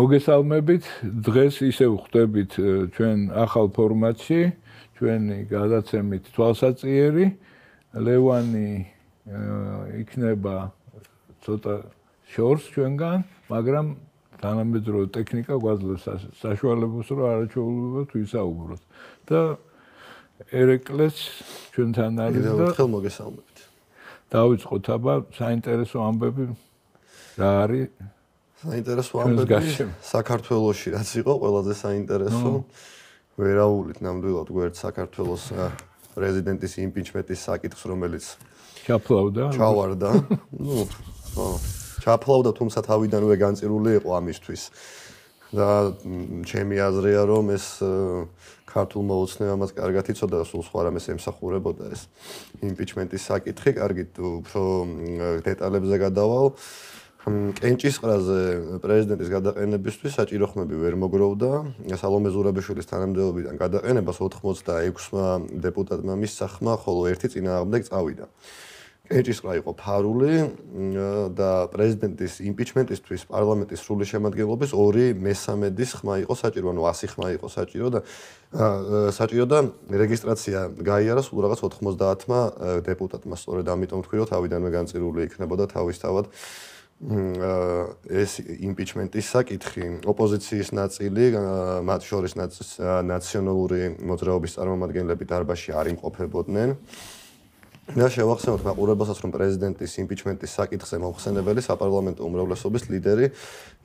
მოგესალმებით, დღეს ისევ ხვდებით ჩვენ ახალ ფორმატში, ჩვენი გადაცემით თვალსაწყიერი. ლევანი იქნება ცოტა შორს ჩვენგან, მაგრამ თანამედროვე ტექნიკა გვაძლევს საშუალებას, რომ არაჩვეულებრივად ვისაუბროთ. და ერეკლეს ჩვენთან არის და ხელ მოგესალმებით. დავიწყოთ აბა საინტერესო ამბები რა არის? საინტერესო ამბები საქართველოში რაც იყო ყველაზე საინტერესო ვერაულით ნამდვილად გვერდ საქართველოს პრეზიდენტის იმპიჩმენტის საკითხს რომელიც ჩავარდა ჩაფლავდა თუმცა თავიდანვე განწირული იყო ამისთვის და ჩემი აზრია რომ ეს ქართულმა ოცნებამაც კარგად იცოდა და სულ სხვა რამეს ემსახურებოდა ეს იმპიჩმენტის საკითხი კარგით უფრო დეტალებზე გადავალ კენჭისყრაზე პრეზიდენტის გადაყენებისთვის საჭირო ხმები ვერ მოგროვდა. სალომე ზურაბიშვილის თანამდებობიდან გადაყენებას 86-მა დეპუტატმა მისცა ხმა, ხოლო ერთი წინააღმდეგ წავიდა. კენჭისყრა იყო ფარული და პრეზიდენტის იმპიჩმენტისთვის პარლამენტის სრული შემადგენლობის 2/3 ხმა იყო საჭირო, ანუ 100 ხმა იყო საჭირო და რეგისტრაცია გაიარა სულ რაღაც 90-მა დეპუტატმა. სწორედ ამიტომ თქვი, რომ თავიდანვე განწირული იქნებოდა თავისთავად ეს იმპიჩმენტის საკითხი ოპოზიციის ნაწილი მათ შორის ნაციონალური მოძრაობის წარმომადგენლები დარბაზში არ იმყოფებოდნენ და შევახსენოთ მაყურებელსაც რომ პრეზიდენტის იმპიჩმენტის საკითხზე მომხსენებელი საპარლამენტო უმრავლესობის ლიდერი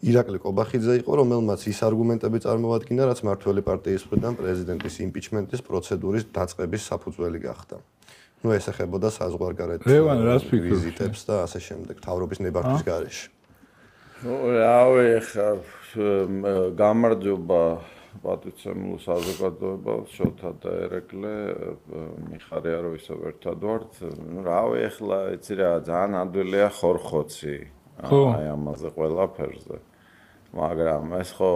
ირაკლი კობახიძე იყო რომელმაც ის არგუმენტები წარმოადგინა რაც მართველი პარტიის მხრიდან პრეზიდენტის იმპიჩმენტის პროცედურის დაწყების საფუძველი გახდა ну ეს ეხებოდა საზღვარგარეთ ვიზიტებს და ასე შემდეგ თავრობის ნებართვის გარეშე. ну რავი ხა გამარჯობა პატრიცემულ საზოგადოებას შოთა და ერეკლე მიხარია რომ ისევ ერთად ვართ. ну რავი ახლა იცი რა ძალიან ადვილია ხორხოცი აი ამაზე ყველაფერზე. მაგრამ ეს ხო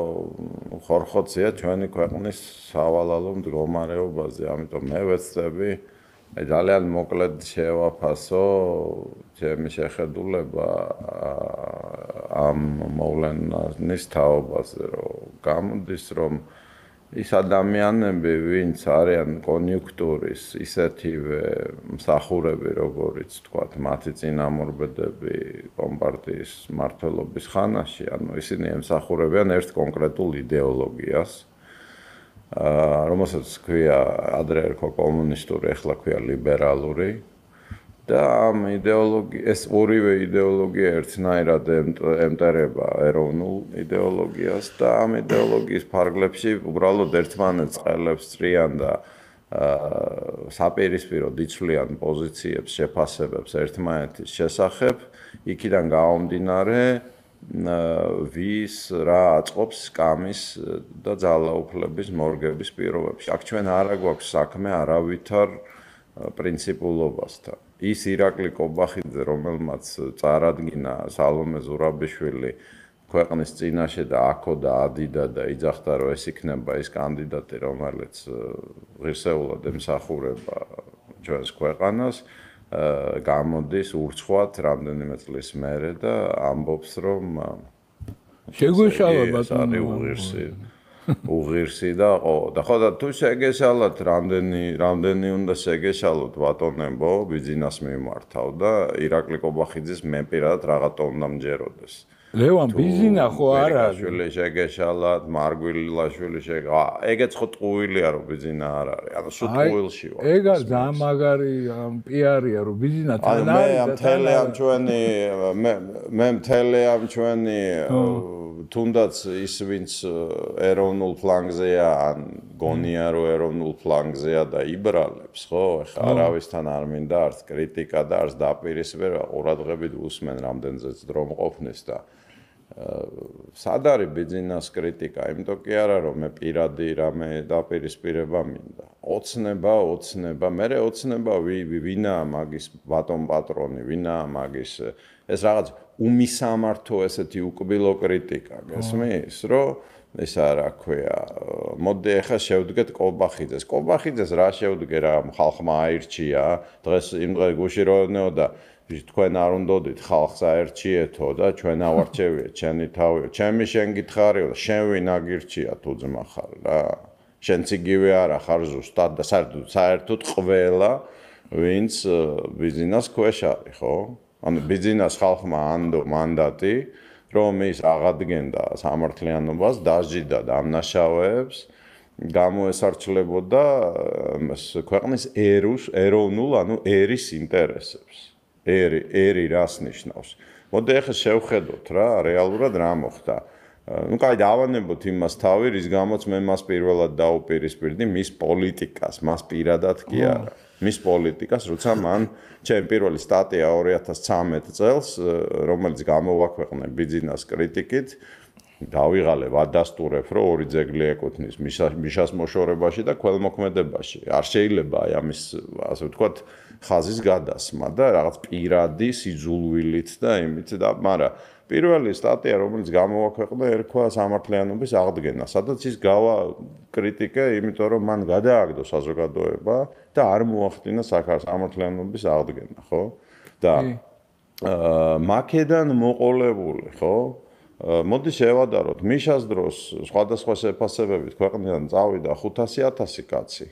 ხორხოცია ჩვენი ქვეყნის სავალალო მდგომარეობაზე, ამიტომ მე ვეცდები ძალიან მოკლედ შევაფასო ჩემი შეხედულება ამ მოვლენის თაობაზე, რომ გამოდის, რომ ის ადამიანები, ვინც არიან კონიუნქტურის ისეთივე მსახურები, როგორიც თქვათ, მათი წინამორბედები კომპარტიის მმართველობის ხანაში, ანუ ისინი ემსახურებიან ერთ კონკრეტულ იდეოლოგიას. რომელსაც ქვია ადრე ერქვა კომუნისტური, ახლა ქვია ლიბერალური და ამ ეს ორივე იდეოლოგია ერთნაირად ემტერება ეროვნულ იდეოლოგიას და ამ იდეოლოგიის ფარგლებში უბრალოდ ერთმანეთს ყელებს წრიან და საპირისპირო დიცვლიან პოზიციებს, შეფასებებს ერთმანეთის შესახებ, იქიდან გამომდინარე ვის რა აწყობს სკამის და ძალაუფლების მორგების პირობებში. აქ ჩვენ არა გვაქვს საქმე არავითარ პრინციპულობასთან. ის ირაკლი კობახიძე, რომელმაც წარადგინა სალომე ზურაბიშვილი ქვეყნის წინაშე და აქო და ადიდა და იძახდა, რომ ეს იქნება ის კანდიდატი, რომელიც ღირსეულად ემსახურება ჩვენს ქვეყანას. გამოდის ურცხვად რამდენიმე წლის მერე და ამბობს რომ შეგვეშალა ბატონო უღირსი და ხო და თუ შეგეშალათ რამდენი უნდა შეგეშალოთ ბატონებო ბიზნეს მიმართავ და ირაკლი კობახიძის მე პირადად რაღაცა უნდა მჯეროდეს ლევან ბიზინა ხო არ არის შვილი შეგეშალათ მარგვილაშვილი ეგეც ხო ტყუილია რომ ბიზინა არ არის ანუ სულ ტყუილში ვარ ეგ არის ძალიან მაგარი პიარია რომ ბიზინა თან არის და მთელი ამ ჩვენი თუნდაც ის ვინც ეროვნულ ფლანგზეა ან გონია რომ ეროვნულ ფლანგზეა და იბრალებს ხო ეხლა არავისთან არ მინდა არც კრიტიკა და არც დაპირისპირება ყურადღებით უსმენ რამდენზეც დრო მყოფნის და სად არის ბიზნეს კრიტიკა იმიტომ კი არა რომ მე პირადი რამე დაპირისპირება მინდა ოცნება მე ოცნება ვინაა მაგის ბატონ პატრონი ვინაა მაგის ეს რაღაც უმისამართო ესეთი უკბილო კრიტიკა გესმის რომ ისა რა ქვია მოდი ახლა შევდგეთ კობახიძეს კობახიძეს რა შევდგე რა ხალხმა აირჩია დღეს იმ დღე გუში როევნეო და თქვენ არ უნდოდით ხალხს აერჩიეთო და ჩვენ ავარჩევიეთ ჩემი თავიო ჩემი შენ გითხარიო და შენ ვინ აგირჩია თუ ძმა ხარ რა შენც იგივე არა ხარ ზუსტად და საერთოდ ყველა ვინც ბიზნეს ქვეშ არის ხო ანუ ბიზნეს ხალხმა ანდო მანდატი რომ ის აღადგენდა სამართლიანობას დაჟიდა დამნაშავეებს გამოესარჩლებოდა ქვეყნის ეროვნულ ანუ ერის ინტერესებს ერი რას ნიშნავს მოდი ახლა შევხედოთ რა რეალურად რა მოხდა ну კაი დავანებოთ იმას თავი რის გამოც მე მას პირველად დაუპირისპირდი მის პოლიტიკას მას პირადად კი არა მის პოლიტიკას როცა მან ჩემი პირველი სტატია 2013 წელს რომელიც გამოვაქვეყნე ბიზნეს კრიტიკით დავიღალე ვადასტურებ რომ ორი ძეგლი ეკუთვნის მიშას მოშორებაში და ქველმოქმედებაში არ შეიძლება აი ამის ასე ვთქვათ ხაზის გადასმა და რაღაც პირადი სიძულვილით და იმით და მაგრამ პირველი სტატია რომელიც გამოვაქვეყნე ერქვა სამართლიანობის აღდგენა სადაც ის გავა კრიტიკა იმიტომ რომ მან გადააგდო საზოგადოება და არ მოახდინა სამართლიანობის აღდგენა ხო და მაკედან მოყოლებული ხო მოდი შევადაროთ მიშას დროს სხვადასხვა შეფასებებით ქვეყნიდან წავიდა 500,000 კაცი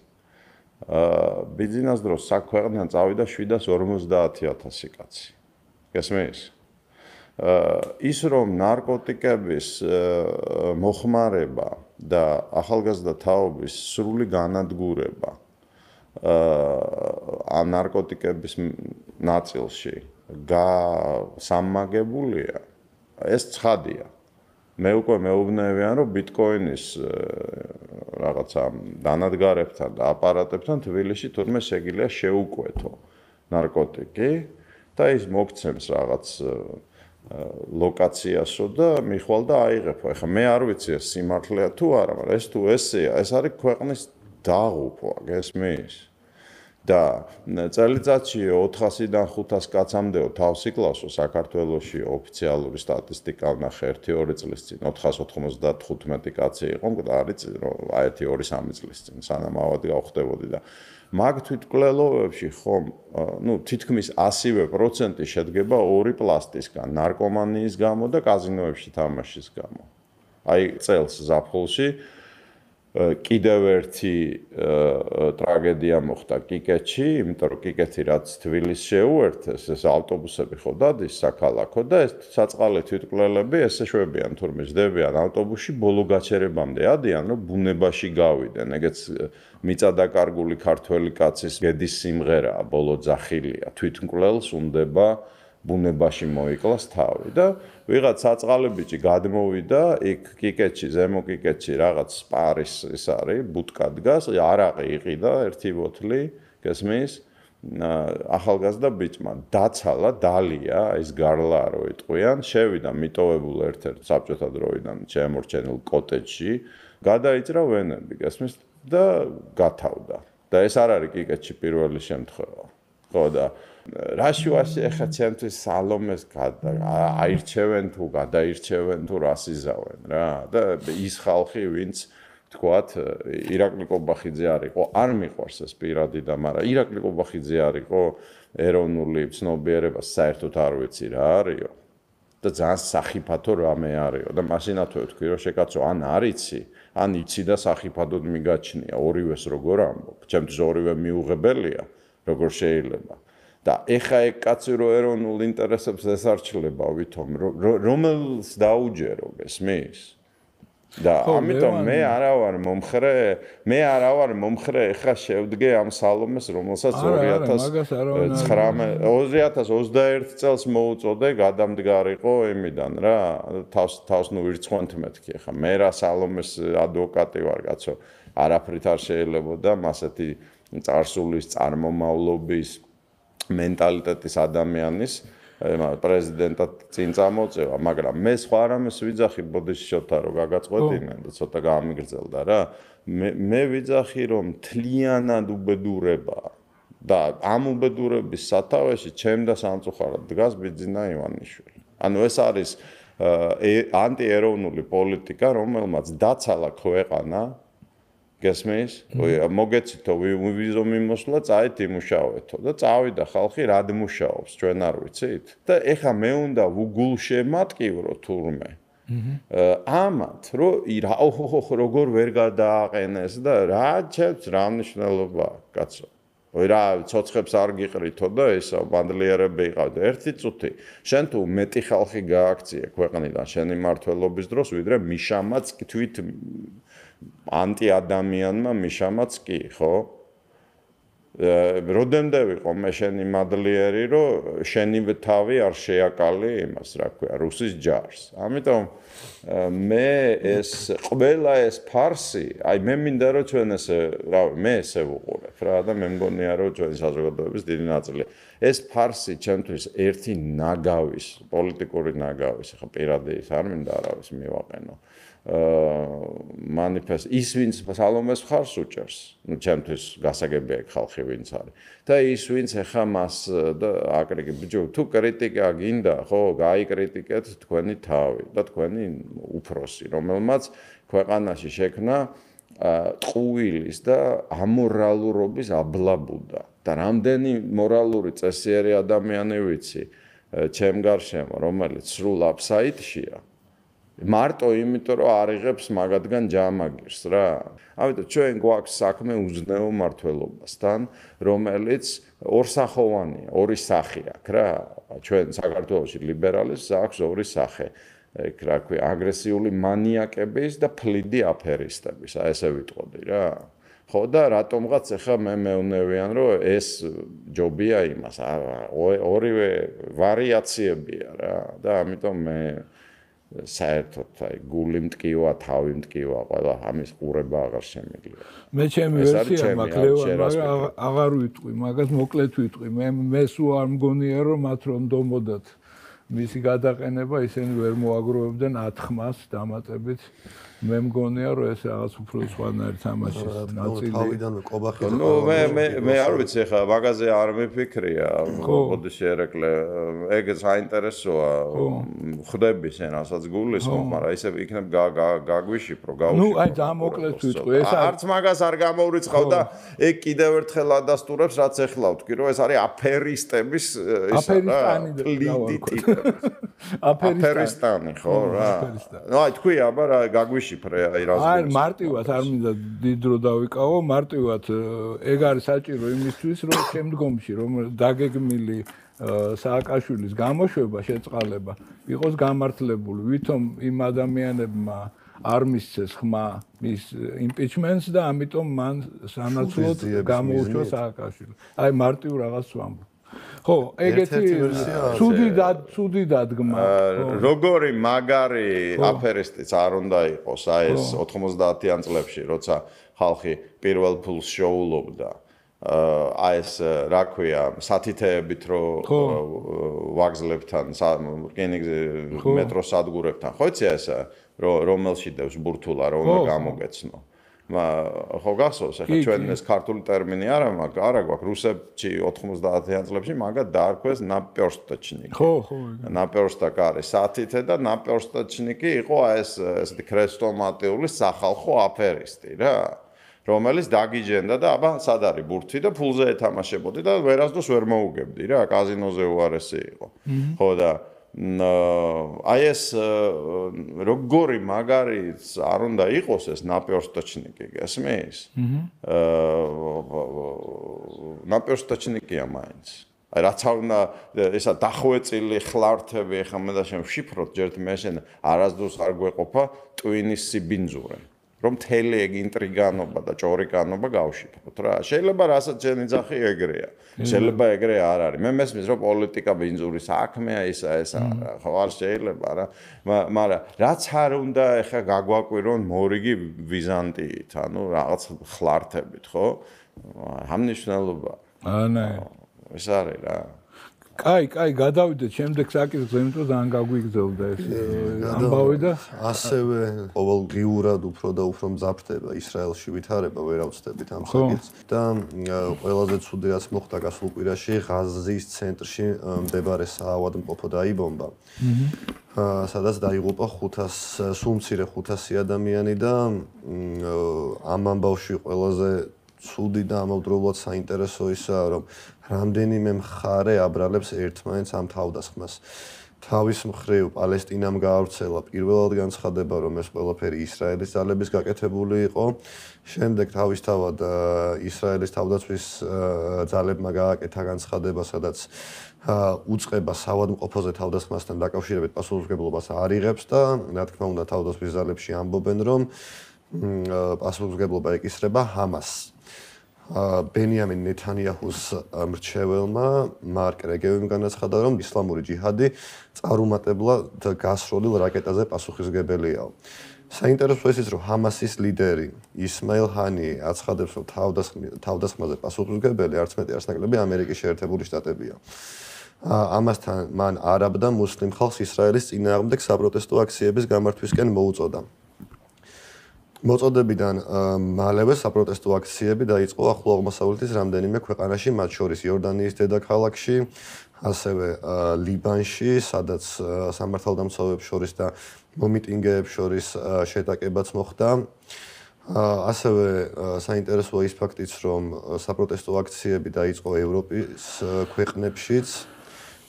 ბიზნეს დროს საქმიდან წავიდა 750,000 კაცი გესმის ის რომ ნარკოტიკების მოხმარება და ახალგაზრდა თაობის სრული განადგურება ამ ნარკოტიკების ნაწილში სამმაგებულია ეს ცხადია მე უკვე მეუბნევიან რომ ბიტკოინის რაღაცა დანადგარებთან და აპარატებთან თბილისში თურმე შეგიძლია შეუკვეთო ნარკოტიკი და ის მოგცემს რაღაც ლოკაციასო და მიხვალ და აიღებო. ეხლა მე არ ვიცი ეს სიმართლეა თუ არა, მაგრამ ეს თუ ესეა, ეს არის ქვეყნის დაღუპვა, გესმის? და წელიწადში 400-დან 500 კაცამდეო თავს იკლავსო საქართველოში ოფიციალური სტატისტიკა ვნახე 1-2 წლის წინ 495 კაცი იყო, მკვდარი რომ 1-2-3 წლის წინ სანამ ავად გავხდებოდი და მაგ თვითმკვლელობებში ხომ ნუ თითქმის 100% შედგება ორი პლასტისგან, ნარკომანიის გამო და კაზინოებში თამაშის გამო. აი წელს ზაფხულში კიდევ ერთი ტრაგედია მოხდა კიკეთში, იმიტომ რომ კიკეთი რაც თბილისს შეუერთეს, ეს ავტობუსები ხო დადის საქალაქო და ეს საწყალე თვითმკვლელები ესე შვებიან თურმე ჯდებიან ავტობუსში ბოლო გაჩერებამდე ადიან რომ ბუნებაში გავიდნენ. ეგეც მიწადაკარგული ქართველი კაცის გედის სიმღერაა, ბოლო ძახილია. თვითმკვლელს უნდება ბუნებაში მოიკლას თავი და ვიღაც საწყალე ბიჭი გადმოვიდა იქ კიკეთში, ზემო კიკეთში რაღაც სპარის ის არის, ბუტკა დგას, არაყი იყიდა ერთი ბოთლი, გესმის? ახალგაზრდა ბიჭმა დაცალა, დალია, ის გარლა რო იტყვიან, შევიდა მიტოვებულ ერთ-ერთ საბჭოთა დროიდან შემორჩენილ კოტეჯში, გადაიჭრა ვენები, გესმის? და გათავდა. და ეს არ არის კიკეთში პირველი შემთხვევა. ხო და რაში ვაში ახლა ჩემთვის სალომეს აირჩევენ თუ გადაირჩევენ თუ რას იზავენ რა და ის ხალხი ვინც თქვათ ირაკლი კობახიძე არისო არ მიყვარს ეს პირადი და მაგრამ ირაკლი კობახიძე არისო ეროვნული ცნობიერება საერთოდ არ ვიცი რა არისო და ძალიან სახიფათო რამე არისო და მაშინათვე ვთქვი რომ შეკაცო ან არიცი ან იცი და სახიფათოდ მიგაჩნია ორივეს როგორ ამბობ ჩემთვის ორივე მიუღებელია როგორ შეიძლება და ეხა ეგ კაცი რო ეროვნულ ინტერესებს ესარჩლება ვითომ რომელს დაუჯერო გესმის და ამიტომ მე არა ვარ მომხრე ეხა შევდგე ამ სალომეს რომელსაც 2021 წელს მოუწოდე გადამდგარიყო იმიდან რა თავს ნუ ვირცხონთ მეთქი ეხა მე რა სალომეს ადვოკატი ვარ კაცო არაფრით არ შეიძლება და მასეთი წარსულის წარმომავლობის მენტალიტეტის ადამიანის პრეზიდენტად წინ წამოწევა, მაგრამ მე სხვა რამეს ვიძახი ბოდიშოთა რომ გაგაწყვეტინა და ცოტა გაამიგრძელდა რა. მე ვიძახი რომ თლიანად უბედურება და ამ უბედურების სათავეში ჩემ და სამწუხაროდ დგას ბიძინა ივანიშვილი. ანუ ეს არის ანტიეროვნული პოლიტიკა, რომელმაც დაცალა ქვეყანა, გესმის? მოგეცითო ვიზო მიმოსვლა, წაით იმუშაოეთო და წავიდა ხალხი რად მუშაობს, ჩვენ არ ვიცით? და ეხა მე უნდა ვუგულშემატკივრო თურმე. ამათ როგორ ვერ გადააყენეს და რა ჩებს რა მნიშვნელობა კაცო. რა ცოცხებს არ გიყრითო და ესა ბანდლიერები იყავდა ერთი წუთი. შენ თუ მეტი ხალხი გააქციე ქვეყნიდან შენი მმართველობის დროს, ვიდრე მიშამაც თვით ანტიადამიანმა მიშამაც კი, ხო? როდემდე ვიყო მე შენი მადლიერი, რომ შენივე თავი არ შეაკალი იმას, რა ქვია, რუსის ჯარს. ამიტომ მე ყველა ეს ფარსი, აი მე მინდა რომ ჩვენ ესე, მე ესე ვუყურებ რა და მე მგონია რომ ჩვენი საზოგადოების დიდი ნაწილი ეს ფარსი ჩემთვის ერთი ნაგავის, პოლიტიკური ნაგავის, ხა პირადი ის არ მინდა არავის მივაყენო. მანიფესტ ის ვინც სალომეს მხარს უჭერს, ну ჩემთვის გასაგებია ხალხი ვინც არის და ის ვინც ეხა მას და აკრიტიკებს ბიჭო თუ კრიტიკა გინდა ხო გაიკრიტიკეთ თქვენი თავი და თქვენი უფროსი რომელმაც ქვეყანაში შექმნა ტყუილის და ამორალურობის აბლაბუდა და რამდენი მორალური წესიერი ადამიანი ვიცი ჩემ გარშემო რომელიც სრულ აფსაიდშია მარტო იმიტომ რომ არიღებს მაგათგან ჯამაგირს რა. ამიტომ ჩვენ გვაქვს საქმე უზნეო მმართველობასთან, რომელიც ორსახოვანია, ორი სახე აქვს რა. ჩვენ საქართველოში ლიბერალიზმს აქვს ორი სახე. რა ქვია, აგრესიული მანიაკების და ფლიდი აფერისტების, ესე ვიტყოდი რა. ხო და რატომღაც ახლა მე მეუნევიან რომ ეს ჯობია იმას, ორივე ვარიაციებია რა და ამიტომ მე საერთოდ აი გული მტკივა, თავი მტკივა, ყველა ამის ყურება აღარ შემიძლია. მე ჩემი ვერსია მაქვს, მაგრამ აღარ ვიტყვი, მაგას მოკლედ ვიტყვი. მე სულ არ მგონია რომ მათ რომ დომოდათ მისი გადაყენება, ისინი ვერ მოაგროვებდნენ ათხმას დამატებით. მე მგონია რომ ეს რაღაც უფრო სხვანაირ თამაშის ნაწილი. თავიდანვე ყობახი. ნუ მე არ ვიცი ხა მაგაზე არ მიფიქრია. მოდი შეერეკლე. ეგ საინტერესოა. ხვდები შენ რასაც გულისხმობ, მაგრამ ისე იქნებ გაგვიშიფრო, გავუშიფრო. ნუ აი ძალიან მოკლედ ვიტყვი. ეს არც მაგას არ გამოვრიცხავ და ეგ კიდევ ერთხელ ადასტურებს რაც ეხლა ვთქვი, რომ ეს არის აფერისტების ისა რა. პლიტი ტიპი. აფერისტანი ხო რა. ნუ აი თქვი აბა რა გაგვიშიფრო. აი მარტივად არ მინდა დიდ დრო დავიკავო, მარტივად ეგ არის საჭირო იმისთვის, რომ შემდგომში რომ დაგეგმილი სააკაშვილის გამოშვება, შეწყალება იყოს გამართლებული, ვითომ იმ ადამიანებმა არ მისცეს ხმა მის იმპიჩმენტს და ამიტომ მან სანაცვლოდ გამოუშვა სააკაშვილი. აი მარტივ რაღაც ვამბობ. ხო, ეგეთი ცუდი დადგმა. როგორი მაგარი აფერისტიც არ უნდა იყოს, აი ეს 90-იან წლებში, როცა ხალხი პირველ ფულს შოულობდა. აი ეს რა ქვია, სათითეებით რო ვაგზლებთან, რკინიგზის მეტროს სადგურებთან. ხო იცი ესა, რომელში დევს ბურთულა, რომ გამოგეცნო. ხო გახსოვს, ახლა ჩვენ ეს ქართული ტერმინი არა გვაქვს, რუსებში 90-იან წლებში მაგათ დაარქვეს ნაპერსტაჩნიკი. ხო. ნაპერსტაკი არის სათითე და ნაპერსტაჩნიკი იყო ეს ესეთი ქრესტომატიული სახალხო აფერისტი რა. რომელიც დაგიჯენდა და აბა სად არის ბურთი და ფულზე ეთამაშებოდი და ვერასდროს ვერ მოუგებდი რა, კაზინოზე უარესი იყო. ხო და აი ეს როგორი მაგარიც არ უნდა იყოს ეს ნაპერსტაჩნიკი, გესმის? ნაპერსტაჩნიკია მაინც. აი რაც არ უნდა ესა დახვეწილი ხლართები ეხა მე და შენ ვშიფროთ ჯერ მე შენ არასდროს არ გვეყოფა ტვინის სიბინძურე. რომ თელი ეგ ინტრიგანობა და ჭორიკანობა გავშიფროთ რა. შეიძლება რასაც შენი ძახი ეგრეა. შეიძლება ეგრე არ არის. მე მესმის რომ პოლიტიკა ბინძური საქმეა ესა ხო არ შეიძლება რა. მაგრამ რაც არ უნდა ეხა გაგვაკვირონ მორიგი ვიზანტიით, ანუ რაღაც ხლართებით, ხო? ამ მნიშვნელობა. ანა. ეს არის რა. კაი, გადავიდეთ შემდეგ საკითხზე, იმიტომ რომ ძალიან გაგვიგზავნა ეს ამბავი და ასევე ყოველდღიურად უფრო და უფრო მძაფრდება ისრაელში ვითარება, ვერ ავწდებით ამ საკითხს და ყველაზე ცუდი რაც მოხდა გასულ კვირაში ღაზის ცენტრში მდებარე საავადმყოფო დაიბომბა. სადაც დაიღუპა 500 სულ მცირე 500 ადამიანი და ამ ამბავში ყველაზე ცუდი და ამავდროულად საინტერესო ისაა, რომ რამდენიმე მხარე აბრალებს ერთმანეთს ამ თავდასხმას. თავის მხრივ პალესტინამ გაავრცელა პირველად განცხადება, რომ ეს ყველაფერი ისრაელის ძალების გაკეთებული იყო. შემდეგ თავისთავად ისრაელის თავდაცვის ძალებმა გააკეთა განცხადება, სადაც უწყება საავადმყოფოზე თავდასხმასთან დაკავშირებით პასუხისმგებლობას არ იღებს და რა თქმა უნდა თავდაცვის ძალებში ამბობენ, რომ პასუხისმგებლობა ეკისრება ჰამასს. ბენიამინ ნეთანიაჰუს მრჩეველმა მარკ რეგევიმ განაცხადა, რომ ისლამური ჯიჰადი წარუმატებლად გასროლილ რაკეტაზე პასუხისმგებელია. საინტერესო ისიც, რომ ჰამასის ლიდერი ისმაილ ჰანიე აცხადებს, რომ თავდასხმაზე პასუხისმგებელი არც მეტი არც ნაკლები ამერიკის შეერთებული შტატებია. ამასთან მან არაბ და მუსლიმ ხალხს ისრაელის წინააღმდეგ საპროტესტო აქციების გამართვისკენ მოუწოდა. მოწოდებიდან მალევე საპროტესტო აქციები დაიწყო ახლო აღმოსავლეთის რამდენიმე ქვეყანაში, მათ შორის იორდანიის დედაქალაქში, ასევე ლიბანში, სადაც სამართალდამცავებს შორის და მომიტინგეებს შორის შეტაკებაც მოხდა. ასევე საინტერესოა ის ფაქტიც, რომ საპროტესტო აქციები დაიწყო ევროპის ქვეყნებშიც,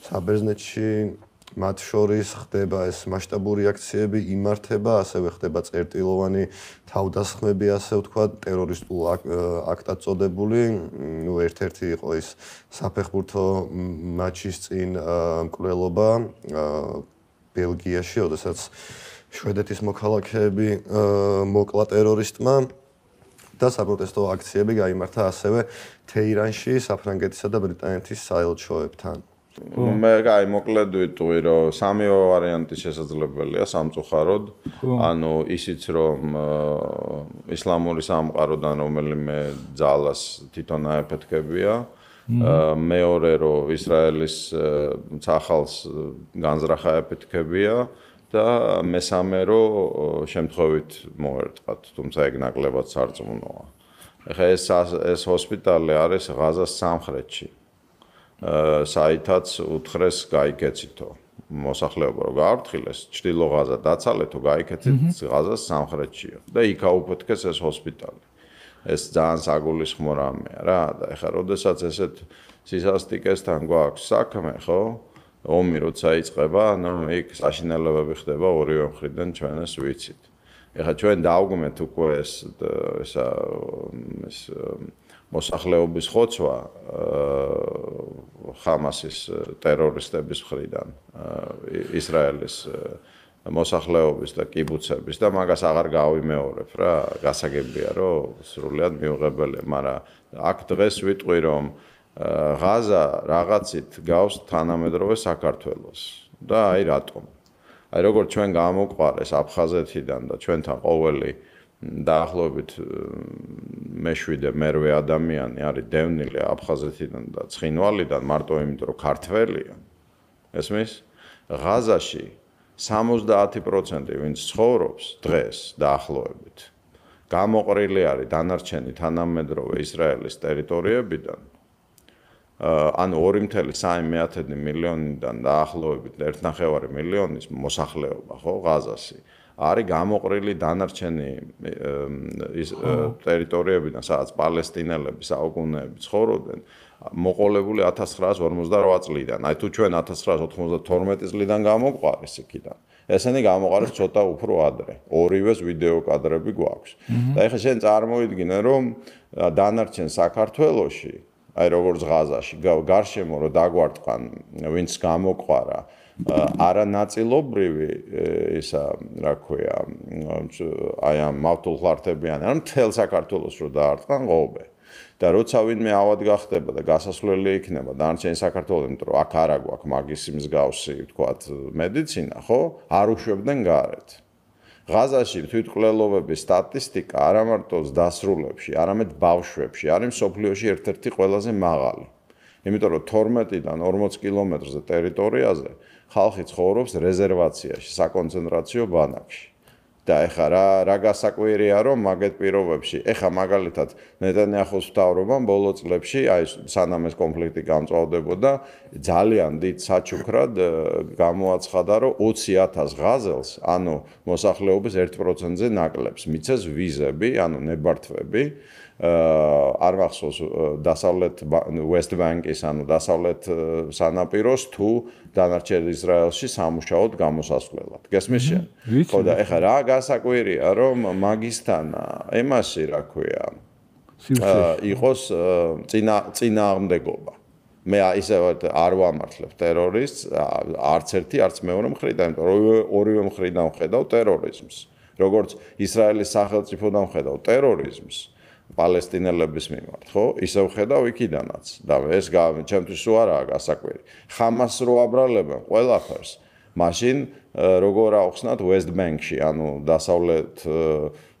საბერძნეთში, მათ შორის ხდება ეს მასშტაბური აქციები, იმართება, ასევე ხდება წერტილოვანი თავდასხმები, ასე ვთქვათ, ტერორისტულ აქტად წოდებული. ერთ-ერთი იყო ის საფეხბურთო მატჩის წინ მკვლელობა ბელგიაში, როდესაც შვედეთის მოქალაქეები მოკლა ტერორისტმა და საპროტესტო აქციები გაიმართა ასევე თეირანში, საფრანგეთისა და ბრიტანეთის საელჩოებთან. მე მოკლედ ვიტყვი, რომ სამივე ვარიანტი შესაძლებელია სამწუხაროდ. ანუ ისიც რომ ისლამური სამყაროდან რომელიმე ძალას თვითონ აეფეთქებია. მეორე რომ ისრაელის სახალს განზრახა ეფეთქებია და მესამე რომ შემთხვევით მოერტყათ, თუმცა ეგ ნაკლებად სარწმუნოა. ეხლა ეს ჰოსპიტალი არის ღაზას სამხრეთში. საითაც უთხრეს გაიქეცითო მოსახლეობა რომ გააფრთხილეს ჩრდილო ღაზა დაცალეთო გაიქეცით ღაზას სამხრეთშია და იქ აუფეთქეს ეს ჰოსპიტალი. ეს ძალიან საგულისხმო რამეა რა და ეხლა როდესაც ესეთ სისასტიკესთან გვაქვს საქმე, ხო? ომი როცა იწყება, ანუ იქ საშინელებები ხდება ორივე მხრიდან ჩვენ ეს ვიცით. ეხლა ჩვენ დავგმეთ უკვე ეს მოსახლეობის ხოცვა ჰამასის ტერორისტების მხრიდან ისრაელის მოსახლეობის და კიბუცების და მაგას აღარ გავიმეორებ რა, გასაგებია რომ სრულად მიუღებელია, მაგრამ აქ დღეს ვიტყვი რომ ღაზა რაღაცით გავს თანამედროვე საქართველოს და აი რატომ? აი როგორც ჩვენ გამოგვყარეს აფხაზეთიდან და ჩვენთან ყოველი დაახლოებით მე-7 მერვე ადამიანი არის დევნილი აფხაზეთიდან და ცხინვალიდან მარტო იმიტომ რომ ქართველია. ესმის? ღაზაში 70% ვინც ცხოვრობს დღეს დაახლოებით გამოყრილი არის დანარჩენი თანამედროვე ისრაელის ტერიტორიებიდან. ანუ 2.3 მილიონიდან დაახლოებით 1.5 მილიონის მოსახლეობა, ხო, ღაზაში. არის გამოყრილი დანარჩენი ტერიტორიებიდან, სადაც პალესტინელები საუკუნეები ცხოვრობდნენ, მოყოლებული 1948 წლიდან. აი თუ ჩვენ 1992 წლიდან გამოყვარეს იქიდან. ესენი გამოყარეს ცოტა უფრო ადრე. ორივეს ვიდეო კადრები გვაქვს. და ეხლა შენ წარმოიდგინე, რომ დანარჩენ საქართველოში, აი როგორც ღაზაში, გარშემო რომ დაგვარტყან, ვინც გამოყვარა არანაწილობრივი ისა, რა ქვია, აი ამ მავთულხლართებიანი, ან მთელ საქართველოს რო დაარტყან ღობე. და როცა ვინმე ავად გახდება და გასასვლელი იქნება დანარჩენი საქართველოს, იმიტომ რომ აქ არა გვაქვს მაგის მსგავსი, ვთქვათ, მედიცინა, ხო? არ უშვებდნენ გარეთ. ღაზაში თვითმკვლელობების სტატისტიკა არა მარტო დასრულებში, არამედ ბავშვებში არის მსოფლიოში ერთ-ერთი ყველაზე მაღალი. იმიტომ რომ 12-დან 40 კილომეტრზე ტერიტორიაზე ხალხი ცხოვრობს რეზერვაციაში, საკონცენტრაციო ბანაკში. და ეხლა რა გასაკვირია რომ მაგეთ პირობებში ეხლა მაგალითად ნეტანიაჰუს მთავრობამ ბოლო წლებში აი სანამ ეს კონფლიქტი გამწვავდებოდა ძალიან დიდ საჩუქრად გამოაცხადა რომ 20,000 ღაზელს ანუ მოსახლეობის 1%-ზე ნაკლებს მიცეს ვიზები ანუ ნებართვები არ მახსოვს დასავლეთ West Bank-ის ანუ დასავლეთ სანაპიროს თუ დანარჩენ ისრაელში სამუშაოდ გამოსასვლელად. გესმის შენ? ხო და ეხლა რა გასაკვირია რომ მაგისთან ემასში რა ქვია იყოს წინააღმდეგობა. მე ისევ არ ვამართლებ ტერორისტს არც ერთი არც მეორე მხრიდან, იმიტომ რომ ორივე მხრიდან ვხედავ ტერორიზმს. როგორც ისრაელის სახელმწიფოდან ვხედავ ტერორიზმს პალესტინელების მიმართ, ხო? ისევ ხედავ იქიდანაც. და ეს ჩემთვის სულ არაა გასაკვირი. ხამასს რო აბრალებენ ყველაფერს, მაშინ როგორ აუხსნათ West Bank-ში, ანუ დასავლეთ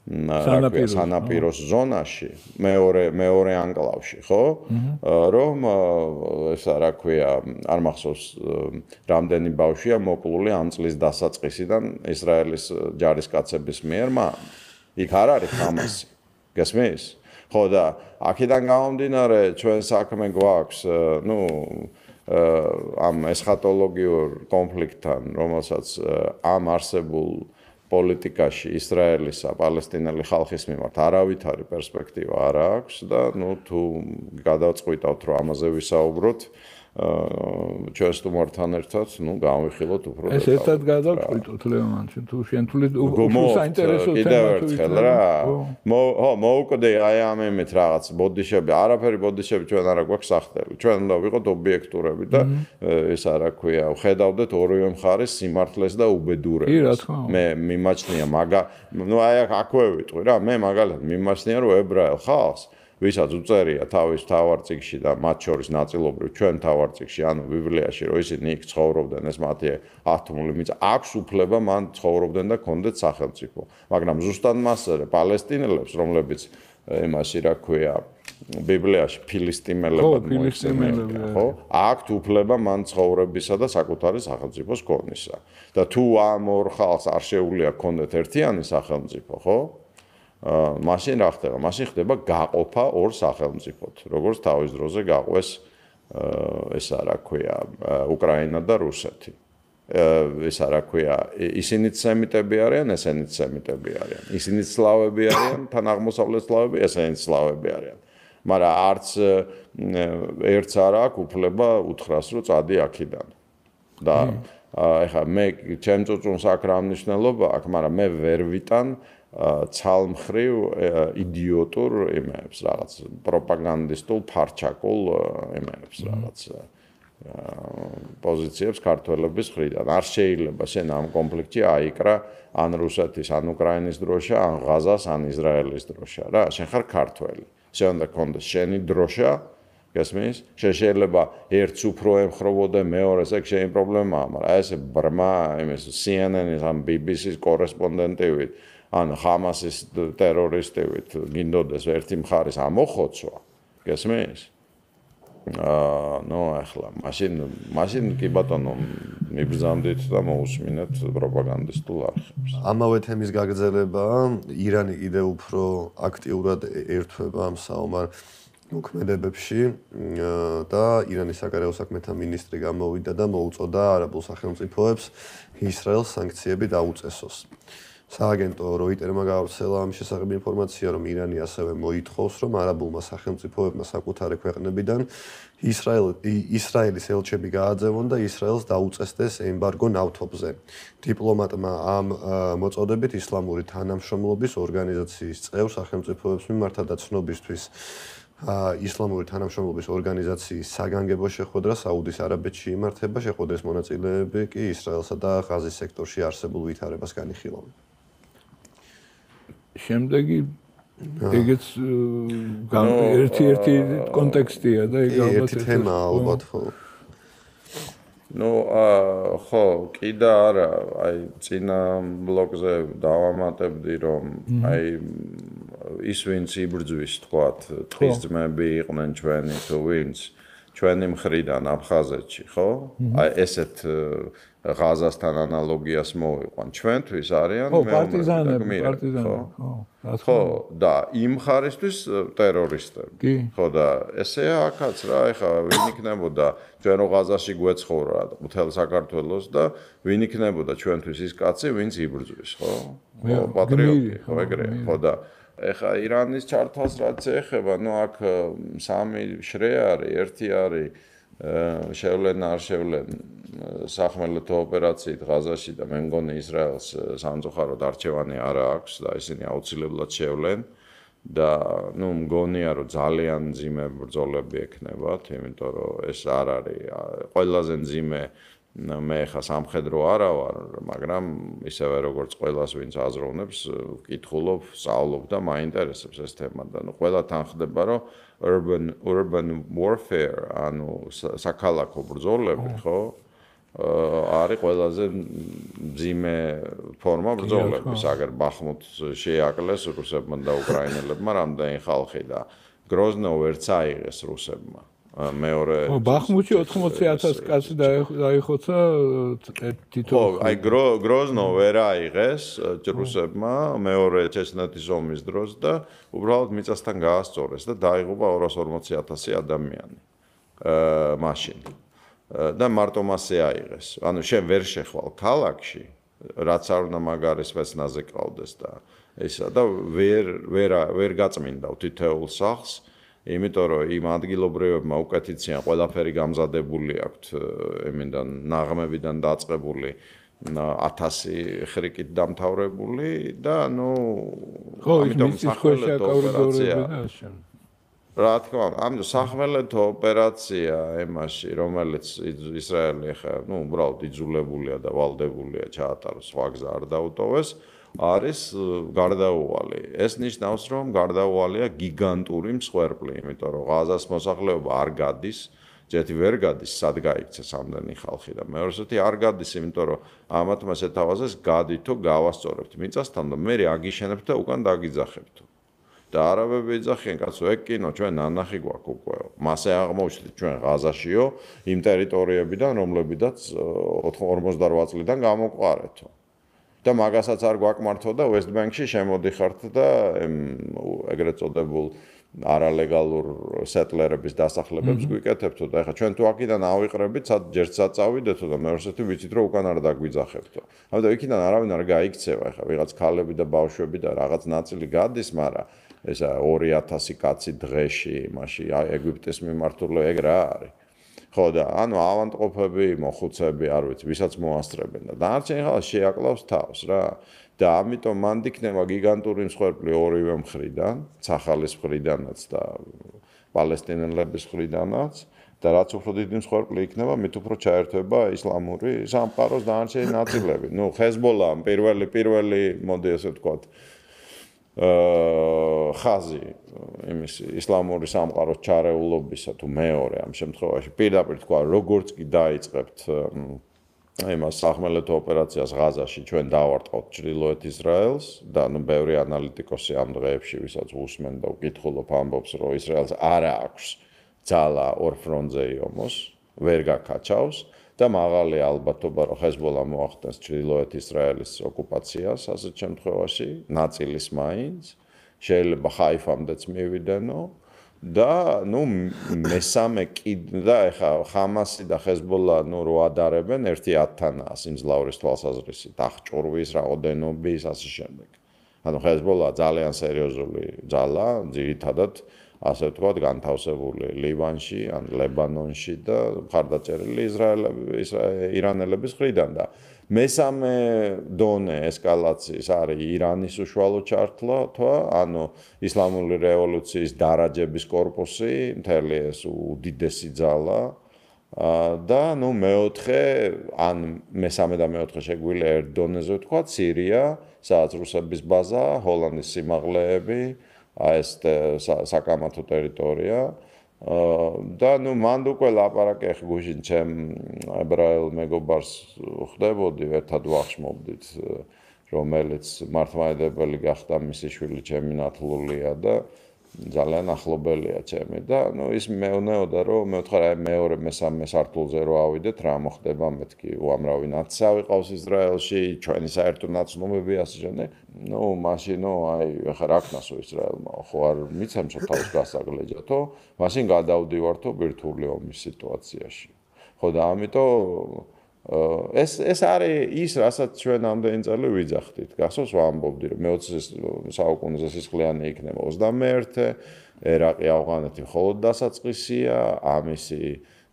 სანაპიროს ზონაში, მეორე ანკლავში, ხო? რომ ესა რა ქვია, არ მახსოვს რამდენი ბავშვია მოკლული ამ წლის დასაწყისიდან ისრაელის ჯარისკაცების მიერ, იქ არ არის ხამასი. გასმის? ხო და აქედან გამომდინარე ჩვენ საქმე გვაქვს, ამ ესხატოლოგიურ კონფლიქტთან, რომელსაც ამ არსებულ პოლიტიკაში ისრაელისა, პალესტინელი ხალხის მიმართ არავითარი პერსპექტივა არ აქვს და თუ გადავწყვიტავთ რომ ამაზე ვისაუბროთ ჩვენს სტუმართან ერთად, გამოვიხილოთ უფრო ეს ერთად გადავწყვიტოთ ლევან, თუ შენ თვლით უფრო საინტერესო თემა თუ მოუკვდე აი ამ იმით რაღაც ბოდიშები, არაფერი ბოდიშები ჩვენ არა გვაქვს სახდელი. ჩვენ უნდა ვიყოთ ობიექტურები და ესა რა ქვია, ვხედავდეთ ორივე მხარის სიმართლეს და უბედურებას. მე მიმაჩნია აი აქვე ვიტყვი რა, მე მაგალითად მიმაჩნია რომ ებრაელ ხალხს ვისაც უწერია თავის მთავარწიგში და მათ შორის ნაწილობრივ ჩვენ მთავარწიგში, ანუ ბიბლიაში, რომ ისინი იქ ცხოვრობდნენ, ეს მათი ათმული მიწა, აქვს უფლება მან ცხოვრობდნენ და ქონდეთ სახელმწიფო. მაგრამ ზუსტად მასზე პალესტინელებს, რომლებიც იმაში რა ქვია, ბიბლიაში ფილისტიმელებად მოიხსენიებიან, ხო? აქვთ უფლება მან ცხოვრებისა და საკუთარი სახელმწიფოს ქონისა. და თუ ამ ორ ხალხს არ შეუძლია ქონდეთ ერთიანი სახელმწიფო, ხო? მაშინ რა ხდება? მაშინ ხდება გაყოფა ორ სახელმწიფოდ, როგორც თავის დროზე გაყვეს ესა რა ქვია, უკრაინა და რუსეთი. ესა რა ქვია, ისინიც სემიტები არიან, ესენიც სემიტები არიან. ისინიც სლავები არიან, თან აღმოსავლეთ სლავები, ესენიც სლავები არიან. მაგრამ არც ერთს არ აქვს უფლება უთხრას, რომ წადი აქედან. და ეხლა მე ჩემ წუწუნს აქ რა მნიშვნელობა აქვს, მაგრამ მე ვერ ვიტან ცალმხრივ იდიოტურ იმებს რაღაც პროპაგანდისტულ ფარჩაკულ იმებს რაღაც პოზიციებს ქართველების მხრიდან არ შეიძლება შენ ამ კონფლიქტში აიკრა ან რუსეთის ან უკრაინის დროშა ან ღაზას ან ისრაელის დროშა რა შენ ხარ ქართველი შენ უნდა გქონდეს შენი დროშა გასმის შეიძლება ერთს უფრო ემხრობოდე მეორეს ეგ შენი პრობლემაა მაგრამ ეს ბრმა იმის CNN-ის ან BBC-ის კორესპონდენტივით ან ხამასის ტერორისტივით გინდოდეს ერთი მხარის ამოხოცვა გესმის ახლა მაშინ კი ბატონო მიბრძანდით და მოусმინეთ პროპაგანდისტულ არხებს. ამავე თემის გაგრძელება ირანი კიდევ უფრო აქტიურად ერთვება ამ საომარ მოქმედებებში და ირანის საგარეო საქმეთა მინისტრი გამოვიდა და მოუწოდა არაბულ სახელმწიფოებს ისრაელს სანქციები დაუწესოს. სააგენტო როიტერმა გავრცელა ამ შესახებ ინფორმაცია, რომ ირანი ასევე მოითხოვს, რომ არაბულმა სახელმწიფოებმა საკუთარი ქვეყნებიდან ისრაელის ელჩები გააძევონ და ისრაელს დაუწესდეს ემბარგო ნავთობზე. დიპლომატმა ამ მოწოდებით ისლამური თანამშრომლობის ორგანიზაციის წევრ სახელმწიფოებს მიმართა და ცნობისთვის ისლამური თანამშრომლობის ორგანიზაციის საგანგებო შეხვედრა საუდის არაბეთში იმართება, შეხვედრის მონაწილეები კი ისრაელსა და ღაზის სექტორში არსებულ ვითარებას განიხილავენ. შემდეგი ეგეც ერთი კონტექსტია და ეგ ალბათ ერთი თემა ალბათ ხო. ხო, კი და არა, აი წინა ბლოგზე დავამატებდი რომ აი ის ვინც იბრძვის თქვათ, თხის ძმები იყვნენ ჩვენი თუ ვინც ჩვენი მხრიდან აფხაზეთში, ხო? აი ესეთ ღაზასთან ანალოგიას მოვიყვან. ჩვენთვის არიან პარტიზანები, ხო. ხო, და იმ ხარისთვის ტერორისტები. ხო და ესეა აქაც რა, ეხლა ვინ იქნებოდა ჩვენ რო ღაზაში გვეცხოვრა მთელ საქართველოს და ვინ იქნებოდა ჩვენთვის ის კაცი, ვინც იბრძვის, ხო? პატრიოტი, ხო ეგრეა, ხო და ეხლა ირანის ჩართვას რაც ეხება, ნუ აქ სამი შრე არის, ერთი არის შევლენ არ შევლენ სახმელეთო ოპერაციით ღაზაში და მე მგონი ისრაელს სამწუხაროდ არჩევანი არ აქვს და ისინი აუცილებლად შევლენ და ნუ მგონია რომ ძალიან მძიმე ბრძოლები ექნებათ, იმიტომ რომ ეს არ არის ყველაზე მძიმე მე ხა სამხედრო არა ვარ, მაგრამ ისევე როგორც ყველას ვინც აზროვნებს, ვკითხულობ, სწავლობ და მაინტერესებს ეს თემა და ნუ ყველა თანხდება რომ urban warfare, ანუ საქალაქო ბრძოლები, ხო? არის ყველაზე მძიმე ფორმა ბრძოლების, აგერ ბახმუტს შეაკლეს რუსებმა და უკრაინელებმა რამდენი ხალხი და გროზნო ვერც აიღეს რუსებმა. მეორე ბახმუტში 80,000 კაცი დაიხოცა თითო. ხო, აი გროზნო ვერ აიღეს რუსებმა მეორე ჩეჩნეთის ომის დროს და უბრალოდ მიწასთან გაასწორეს და დაიღუპა 240,000 ადამიანი. მაშინ. და მარტო მასე აიღეს. ანუ შენ ვერ შეხვალ ქალაქში, რაც არ უნდა მაგარის ვესნაზე ყავდეს და ესა და ვერ გაწმინდავ თითოეულ სახლს. იმიტომ რომ იმ ადგილობრივებმა უკეთიციან ყველაფერი გამზადებული აქვთ იმიდან ნაღმებიდან დაწყებული 1000 ხრიკით დამთავრებული და ნუ ამიტომ სახელმწიფო ოპერაცია რა თქმა უნდა ამიტომ სახელმწიფო ოპერაცია ემაში რომელიც ისრაელი ხა ნუ უბრალოდ იძულებულია და ვალდებულია ჩაატაროს სხვა გზა არ დაუტოვეს არის გარდაუვალი. ეს ნიშნავს, რომ გარდაუვალია გიგანტური მსხვერპლი, იმიტომ რომ ღაზას მოსახლეობა არ გადის, ჯეთი ვერ გადის, სად გაიქცა სამდენი ხალხი და მეორესეთი არ გადის, იმიტომ რომ ამათმა შეთავაზეს გადითო გავასწორებთ მიწასთან და მე აგიშენებთ და უკან დაგიძახებთ. და არაბები იძახიან, კაცო, ეგ კინო ჩვენ ნანახი გვაქვს უკვე. მასე აღმოჩნდით ჩვენ ღაზაშიო იმ ტერიტორიებიდან, რომლებიდანაც 48 წლიდან გამოყვარეთო. და მაგასაც არ გვაკმართო და West Bank-ში შემოდიხართ და ეგრეთ წოდებულ არალეგალურ სეტლერების დასახლებებს გვიკეთებთო და ეხლა ჩვენ თუ აქედან ავიყრებით, ჯერ წავიდეთო და მეორესეთი ვიცით რომ უკან არ დაგვიძახებთო. ამიტომ იქიდან არავინ არ გაიქცევა, ეხლა ვიღაც ქალები და ბავშვები და რაღაც ნაწილი გადის, მაგრამ ესა 2000 კაცი დღეში, მაშინ ეგვიპტის მიმართულე ეგ რა არის. ხო და ანუ ავანტყოფები, მოხუცები, არ ვიცი, ვისაც მოასწრებენ და დანარჩენი ხალხი შეაკლავს თავს რა. და ამიტომ მანდ იქნება გიგანტური მსხვერპლი ორივე მხრიდან, სახალის მხრიდანაც და პალესტინელების მხრიდანაც და რაც უფრო დიდი მსხვერპლი იქნება, მით უფრო ჩაერთვება ისლამური სამყაროს დანარჩენი ნაწილები. ნუ ჰეზბოლამ პირველი მოდი ასე ვთქვათ ხაზი იმის ისლამური სამყაროს ჩარეულობისა თუ მეორე ამ შემთხვევაში პირდაპირ თქვა როგორც კი დაიწყებთ იმას სახმელეთო ოპერაციას ღაზაში ჩვენ დავარტყავთ ჩრდილოეთ ისრაელს და ნუ ბევრი ანალიტიკოსი ამ დღეებში ვისაც უსმენ და უკითხულობ ამბობს რომ ისრაელს არ აქვს ძალა ორ ფრონტზე იომოს ვერ გაკაჩავს და მაღალი ალბათობა რომ ჰეზბოლა მოახდენს ჩრდილოეთ ისრაელის ოკუპაციას ასეთ შემთხვევაში ნაწილის მაინც შეიძლება ხაიფამდეც მივიდენო და ნუ მესამე და ეხა ხამასი და ჰეზბოლა ნუ რო ადარებენ ერთი 10-თანაა სიმძლავრის თვალსაზრისით აღჭურვის რაოდენობის ასე შემდეგ ანუ ჰეზბოლა ძალიან სერიოზული ძალა ძირითადად ასე ვთქვათ განთავსებული ლიბანში ან ლებანონში და მხარდაჭერილი ირანელების მხრიდან და მესამე დონე ესკალაციის არის ირანის უშუალო ჩართვა, ანუ ისლამური რევოლუციის დარაჯების კორპუსი, მთელი ეს უდიდესი ძალა და ნუ მეოთხე ან მესამე და მეოთხე შეგვიძლია ერთ დონეზე ვთქვათ სირია, სადაც რუსების ბაზა, ჰოლანდის სიმაღლეები ეს საკამათო ტერიტორია და ნუ მანდ უკვე ლაპარაკი ახ გუშინ ჩემ ებრაელ მეგობარს ხდებოდი ერთად ვახშმობდით რომელიც მართლმადიდებელი გახდა მისი შვილი ჩემი ნათლულია და ძალიან ახლობელია ჩემი და ის მეუნეოდა რომ მე ვთქვა აი მეორე მესამე სართულზე რო ავიდეთ რა მოხდება მეთქი უამრავი ნაცსა ვიყავს ისრაელში ჩვენი საერთო ნაცნობები ასე შემდეგ მაშინ აი ახლა რა ქნასო ისრაელმა ხო არ მიცემსო თავს გასაგლეჯათო მაშინ გადავდივართო ბირთვული ომის სიტუაციაში ხო და ამიტომ ეს არის ის, რასაც ჩვენ ამდენი წელი ვიძახდით. გახსოვს ვამბობდი, რომ მე-20 საუკუნეზე სისხლიანი იქნება 21-ე, ერაყი, ავღანეთი მხოლოდ დასაწყისია, ამისი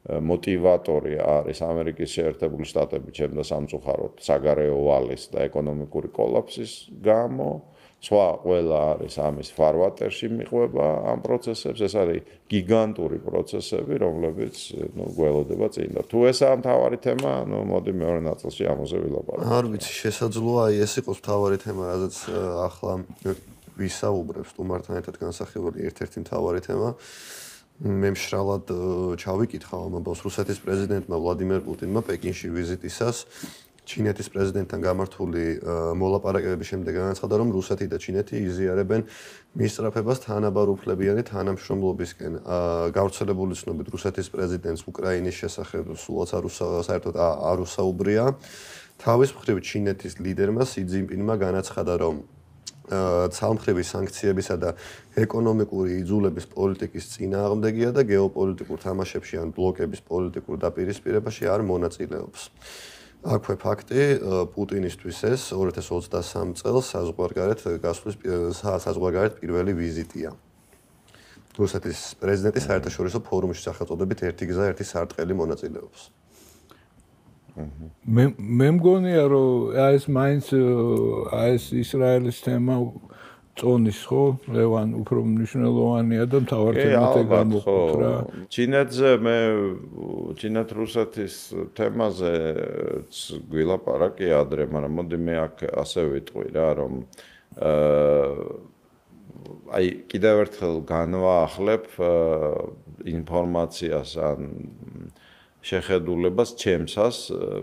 მოტივატორი არის ამერიკის შეერთებული შტატები ჩემ და სამწუხაროდ საგარეო ვალის და ეკონომიკური კოლაფსის გამო. სხვა ყველა არის ამის ფარვატერში მიყვება ამ პროცესებს, ეს არის გიგანტური პროცესები, რომლებიც გველოდება წინ და თუ ესაა მთავარი თემა, მოდი მეორე ნაწილში ამაზე ვილაპარაკოთ. არ ვიცი, შესაძლოა ეს იყოს მთავარი თემა, რადგან ახლა ვისაუბრებ სტუმართან ერთად განსახილველი ერთ-ერთი მთავარი თემა. მე მშრალად ჩავიკითხავ ამ ამბავს რუსეთის პრეზიდენტმა ვლადიმერ პუტინმა პეკინში ვიზიტისას. ჩინეთის პრეზიდენტთან გამართული მოლაპარაკებების შემდეგ განაცხადა, რომ რუსეთი და ჩინეთი იზიარებენ მისწრაფებას თანაბარუფლებიანი თანამშრომლობისკენ. გავრცელებული ცნობით რუსეთის პრეზიდენტს უკრაინის შესახებ სულაც საერთოდ არ უსაუბრია. თავის მხრივ ჩინეთის ლიდერმა სი ძინპინმა განაცხადა, რომ ცალმხრივი სანქციებისა და ეკონომიკური იძულების პოლიტიკის წინააღმდეგია და გეოპოლიტიკურ თამაშებში ან ბლოკების პოლიტიკურ დაპირისპირებაში არ მონაწილეობს. აქვე ფაქტი პუტინისთვის ეს 2023 წელს საზღვარგარეთ პირველი ვიზიტია. რუსეთის პრეზიდენტის საერთაშორისო ფორუმში სახელწოდებით ერთი გზა ერთი სარტყელი მონაწილეობს. მე მგონია რომ ეს მაინც ეს ისრაელის თემა წონის ხო ლევან უფრო მნიშვნელოვანია და მთავარ თემად გამოხოთ რა. ჩინეთზე მე ჩინეთ-რუსეთის თემაზე გვილაპარაკე ადრე, მაგრამ მოდი მე აქ ასე ვიტყვი რა, რომ აი კიდევ ერთხელ განვაახლებ ინფორმაციას ან შეხედულებას ჩემსას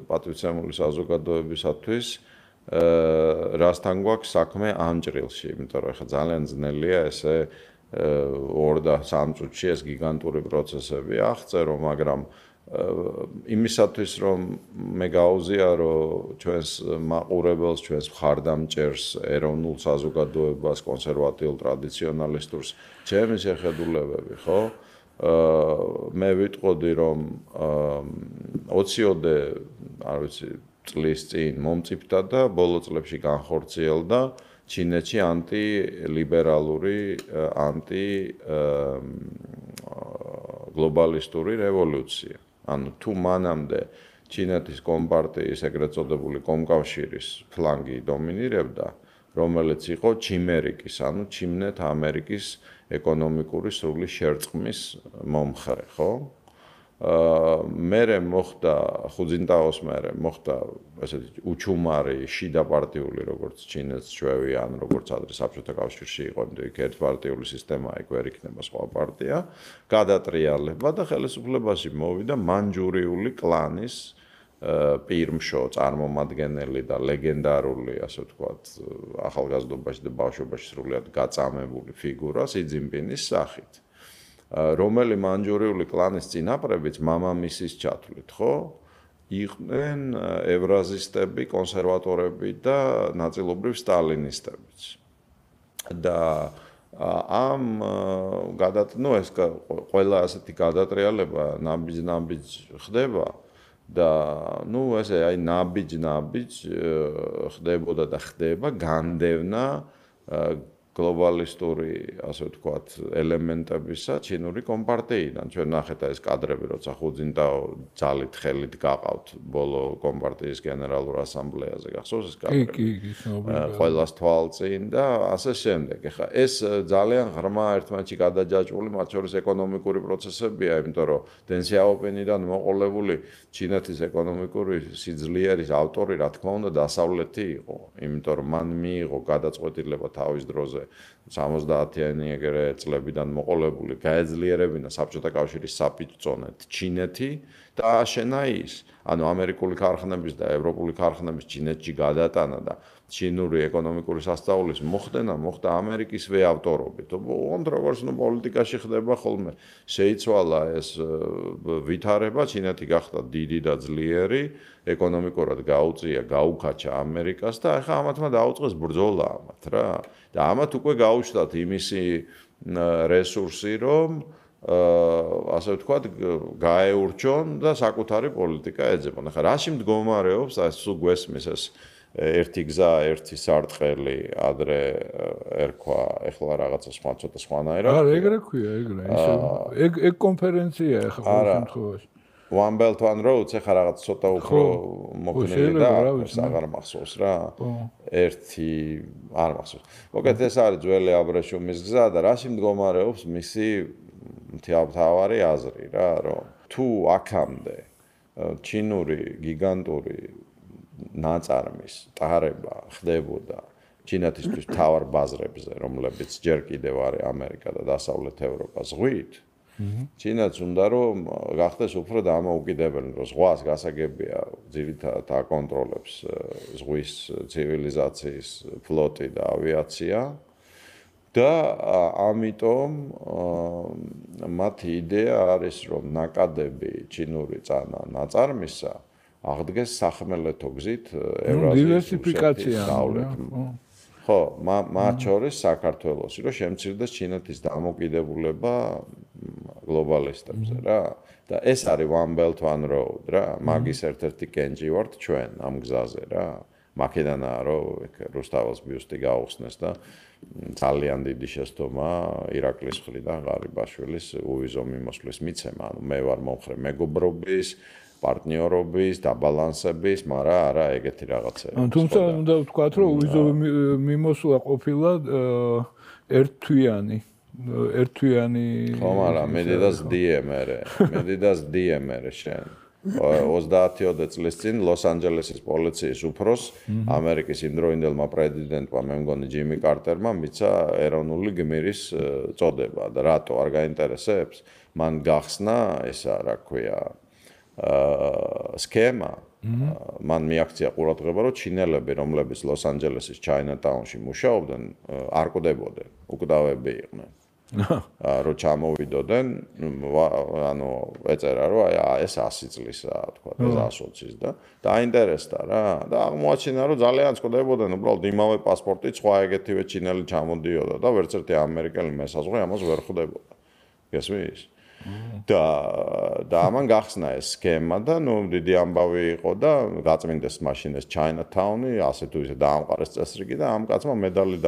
პატივცემული საზოგადოებისათვის რასთან გვაქვს საქმე ამ ჭრილში, იმიტომ რომ ხა ძალიან ძნელია ესე 2 და 3 წუთში ეს გიგანტური პროცესები აღწერო, მაგრამ იმისათვის რომ მე გაუზიარო ჩვენს მაყურებელს, ჩვენს მხარდამჭერს, ეროვნულ საზოგადოებას, კონსერვატიულ ტრადიციონალისტურს, ჩემი შეხედულებები, ხო? მე ვიტყოდი რომ 20-ოდე, არ ვიცი, წლის წინ მომწიფდა და ბოლო წლებში განხორციელდა ჩინეთში ანტილიბერალური, ანტიგლობალისტური რევოლუცია. ანუ თუ მანამდე ჩინეთის კომპარტიის ეგრეთ წოდებული კომკავშირის ფლანგი დომინირებდა, რომელიც იყო ჩიმერიკის, ანუ ჩინეთ-ამერიკის ეკონომიკური სრული შერწყმის მომხრე, ხო? მერე მოხდა ხუძინტაოს მერე მოხდა ესეთი უჩუმარი შიდა პარტიული როგორც ჩინეთს ჩვევი ან როგორც ადრე საბჭოთა კავშირში იყო იქ ერთპარტიული სისტემა იქ ვერ იქნება სხვა პარტია გადატრიალება და ხელისუფლებაში მოვიდა მანჯურიული კლანის პირმშო წარმომადგენელი და ლეგენდარული ასე ვთქვათ ახალგაზრდობაში და ბავშვობაში სრულიად გაწამებული ფიგურა სი ძინპინის სახით რომელი მანჯურიული კლანის წინაპრებიც მამამისის ჩათვლით, ხო? იყვნენ ევრაზისტები, კონსერვატორები და ნაწილობრივ სტალინისტებიც. და ამ ეს ყველა ასეთი გადატრიალება ნაბიჯ ხდება და ესე აი ნაბიჯ ხდებოდა და ხდება განდევნა გლობალისტური, ასე ვთქვათ, ელემენტებისა ჩინური კომპარტიიდან. ჩვენ ნახეთ ეს კადრები, როცა ხუძინტაო ძალით ხელით გაყავთ ბოლო კომპარტიის გენერალურ ასამბლეაზე. გახსოვს ეს კადრები? კი, ყველას თვალწინ და ასე შემდეგ. ეხლა ეს ძალიან ღრმა ერთმანეთში გადაჯაჭვული, მათ შორის ეკონომიკური პროცესებია, იმიტომ რომ დენ სიაოპინიდან მოყოლებული ჩინეთის ეკონომიკური სიძლიერის ავტორი, რა თქმა უნდა, დასავლეთი იყო, იმიტომ რომ მან მიიღო გადაწყვეტილება თავის დროზე 70-იანი ეგრე წლებიდან მოყოლებული გაეძლიერებინა საბჭოთა კავშირის საფუძვლად ჩინეთი დააშენა ის. ანუ ამერიკული ქარხნების და ევროპული ქარხნების ჩინეთში გადატანა და ჩინური ეკონომიკური სასწაულის მოხდენა მოხდა ამერიკისვე ავტორობით. ოღონდ როგორც პოლიტიკაში ხდება ხოლმე შეიცვალა ეს ვითარება, ჩინეთი გახდა დიდი და ძლიერი, ეკონომიკურად გაუწია, გაუქაჩა ამერიკას და ახლა ამათმა დაუწყეს ბრძოლა ამათ რა. და ამათ უკვე გაუჩნდათ იმისი რესურსი, რომ ასე ვთქვათ, გაეურჩონ და საკუთარი პოლიტიკა ეძებონ. ახლა რაში მდგომარეობს, აი სულ გვესმის ეს ერთი გზა, ერთი სარტყელი, ადრე ერქვა, ეხლა რაღაცა სხვა ცოტა სხვანაირად. არა, ეგრე ქვია, ეგრე. ეგ კონფერენცია ახლა ყოველ შემთხვევაში. One Belt One Road, ეხლა რაღაც ცოტა უფრო მოგნილი და აღარ მახსოვს რა. ერთი არ მახსოვს. მოკეთ ეს არის ძველი აბრეშუმის გზა და რაში მდგომარეობს მისი მთავარი აზრი რა, რომ თუ აქამდე ჩინური გიგანტური ნაწარმის ტარება ხდებოდა ჩინეთისთვის თავარ ბაზრებზე, რომლებიც ჯერ კიდევ არის ამერიკა და დასავლეთ ევროპა ზღვით, ჩინეთს უნდა რომ გახდეს უფრო დამოუკიდებელი, რომ ზღვას გასაგებია ძირითადად აკონტროლებს ზღვის ცივილიზაციის ფლოტი და ავიაცია. და ამიტომ მათი იდეა არის, რომ ნაკადები ჩინური ნაწარმისა აღდგეს სახმელეთო გზით ევრაზიის დივერსიფიკაცია. ხო, მათ შორის საქართველოში, რომ შემცირდეს ჩინეთის დამოკიდებულება გლობალისტებზე რა. და ეს არის One Belt One Road რა. მაგის ერთ-ერთი კენჭი ვართ ჩვენ ამ გზაზე რა. მაკედანაა რომ რუსთაველს ბიუსტი გაუხსნეს და ძალიან დიდი შეცდომა ირაკლის მხრიდან ღარიბაშვილის უვიზო მიმოსვლის მიცემა. ანუ მე ვარ მომხრე მეგობრობის, პარტნიორობის, დაბალანსების, მაგრამ არა ეგეთი რაღაცები. თუმცა უნდა ვთქვათ, რომ უვიზო მიმოსვლა ყოფილა ერთთვიანი. ხო, მაგრამ მე დედას დიე შენ. 30 წლის წინ ლოს-ანჯელესის პოლიციის უფროს ამერიკის იმდროინდელმა პრეზიდენტმა მე მგონი ჯიმი კარტერმა მიცა ეროვნული გმირის წოდება და რატო არ გაინტერესებს? მან გახსნა ესა რა ქვია სქემა. მან მიაქცია ყურადღება, რომ ჩინელები, რომლებიც ლოს-ანჯელესის ჩაინატაუნში მუშაობდნენ, არ კვდებოდნენ, უკვდავები იყვნენ. რო ჩამოვიდოდნენ, ანუ ეწერა რომ აი ეს 100 წლისაა, თქვა, ეს 120-ის და დაინტერესდა რა. და აღმოაჩინა რომ ძალიან წკდებოდნენ, უბრალოდ იმავე პასპორტით სხვა ეგეთივე ჩინელი ჩამოდიოდა და ვერც ერთი ამერიკელი მესაზღვრე ამას ვერ ხვდებოდა. გესმის? და ამან გახსნა ეს სქემა და ნუ დიდი ამბავი იყო და გაწმინდეს მაშინ ეს Chinatown-ი, ასე თუ ისე დაამყარეს წესრიგი და ამ კაცმა медали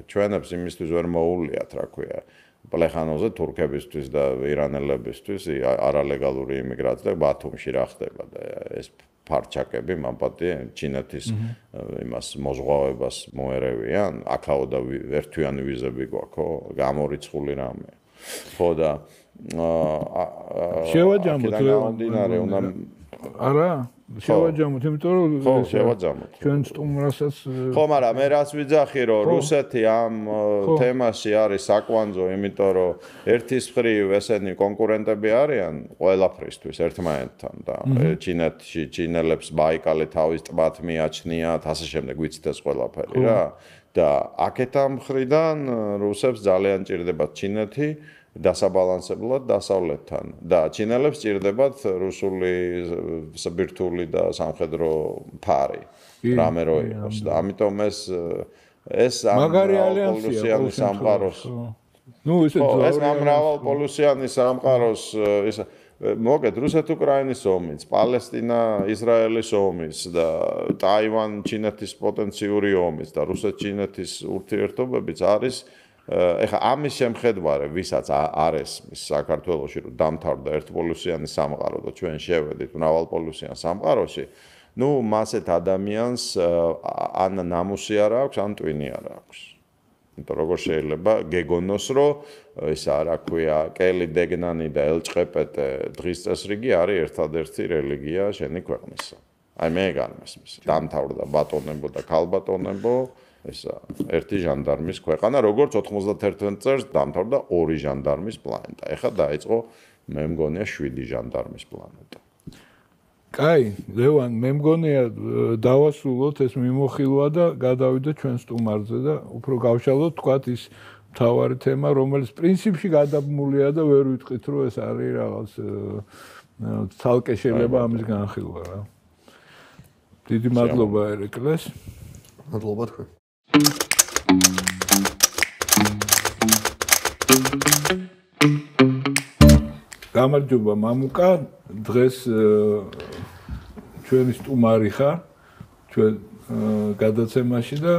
ჩვენებს იმისთვის ვერ მოუვლიათ, რა ქვია, პლეხანოზე თურქებისთვის და ირანელებისთვის არალეგალური იმიგრაცია და ბათუმში რა ხდება და ეს ფარჩაკები მამპატი ჩინეთის იმას მოზღვავებას მოერევიან, აქაო და ერთთვიანი ვიზები გვაქვს, ხო? გამორიცხული რამე. ხო და შევაჯამოთ უნდა არა შევაჯამოთ, იმიტომ რომ ხო შევაჯამოთ ჩვენ სტუმრასაც ხო, მაგრამ მე რას ვიძახი, რომ რუსეთი ამ თემაში არის საკვანძო, იმიტომ რომ ერთის მხრივ ესენი კონკურენტები არიან ყველაფრისთვის ერთმანეთთან და ჩინეთში ჩინელებს ბაიკალი თავის ტბად მიაჩნიათ, ასე შემდეგ ვიცით ეს ყველაფერი რა. და აქეთა მხრიდან რუსებს ძალიან ჭირდებათ ჩინეთი დასაბალანსებლად დასავლეთთან და ჩინელებს ჭირდებათ რუსული ბირთვული და სამხედრო ფარი რამე რო იყოს და ამიტომ ეს მრავალპოლუსიანი სამყაროს ეს მრავალპოლუსიანი სამყაროს ის მოგეთ რუსეთ-უკრაინის ომიც, პალესტინა-ისრაელის ომიც და ტაივან-ჩინეთის პოტენციური ომიც და რუსეთ-ჩინეთის ურთიერთობებიც არის ეხა ამის შემხედვარე, ვისაც არ ესმის საქართველოში რომ დამთავრდა ერთპოლუსიანი სამყარო და ჩვენ შევედით მრავალპოლუსიან სამყაროში, ნუ მასეთ ადამიანს ან ნამუსი არ აქვს, ან ტვინი არ აქვს. იმიტომ როგორ შეიძლება გეგონოს, რომ ისა რა ქვია, კელი დეგნანი და ელჭყეპეტე დღის წესრიგი არის ერთადერთი რელიგია შენი ქვეყნისა. აი მე გამესმის. დამთავრდა ბატონებო და ქალბატონებო, ესა ერთი ჟანდარმის ქვეყანა, როგორც 91 წელს დამთავრდა ორი ჟანდარმის პლანეტა. ეხლა დაიწყო მე მგონია 7 ჟანდარმის პლანეტა. კაი, ლევან, მე მგონია დავასრულოთ ეს მიმოხილვა და გადავიდეთ ჩვენ სტუმარზე და უფრო გავშალოთ თქვათ ის მთავარი თემა, რომელიც პრინციპში გადაბმულია და ვერ ვიტყვით, რომ ეს არის რაღაც ცალკე შეიძლება ამის განხილვა რა. დიდი მადლობა ერეკლეს. მადლობა თქვენ. გამარჯობა მამუკა, დღეს ჩვენი სტუმარი ხარ ჩვენ გადაცემაში და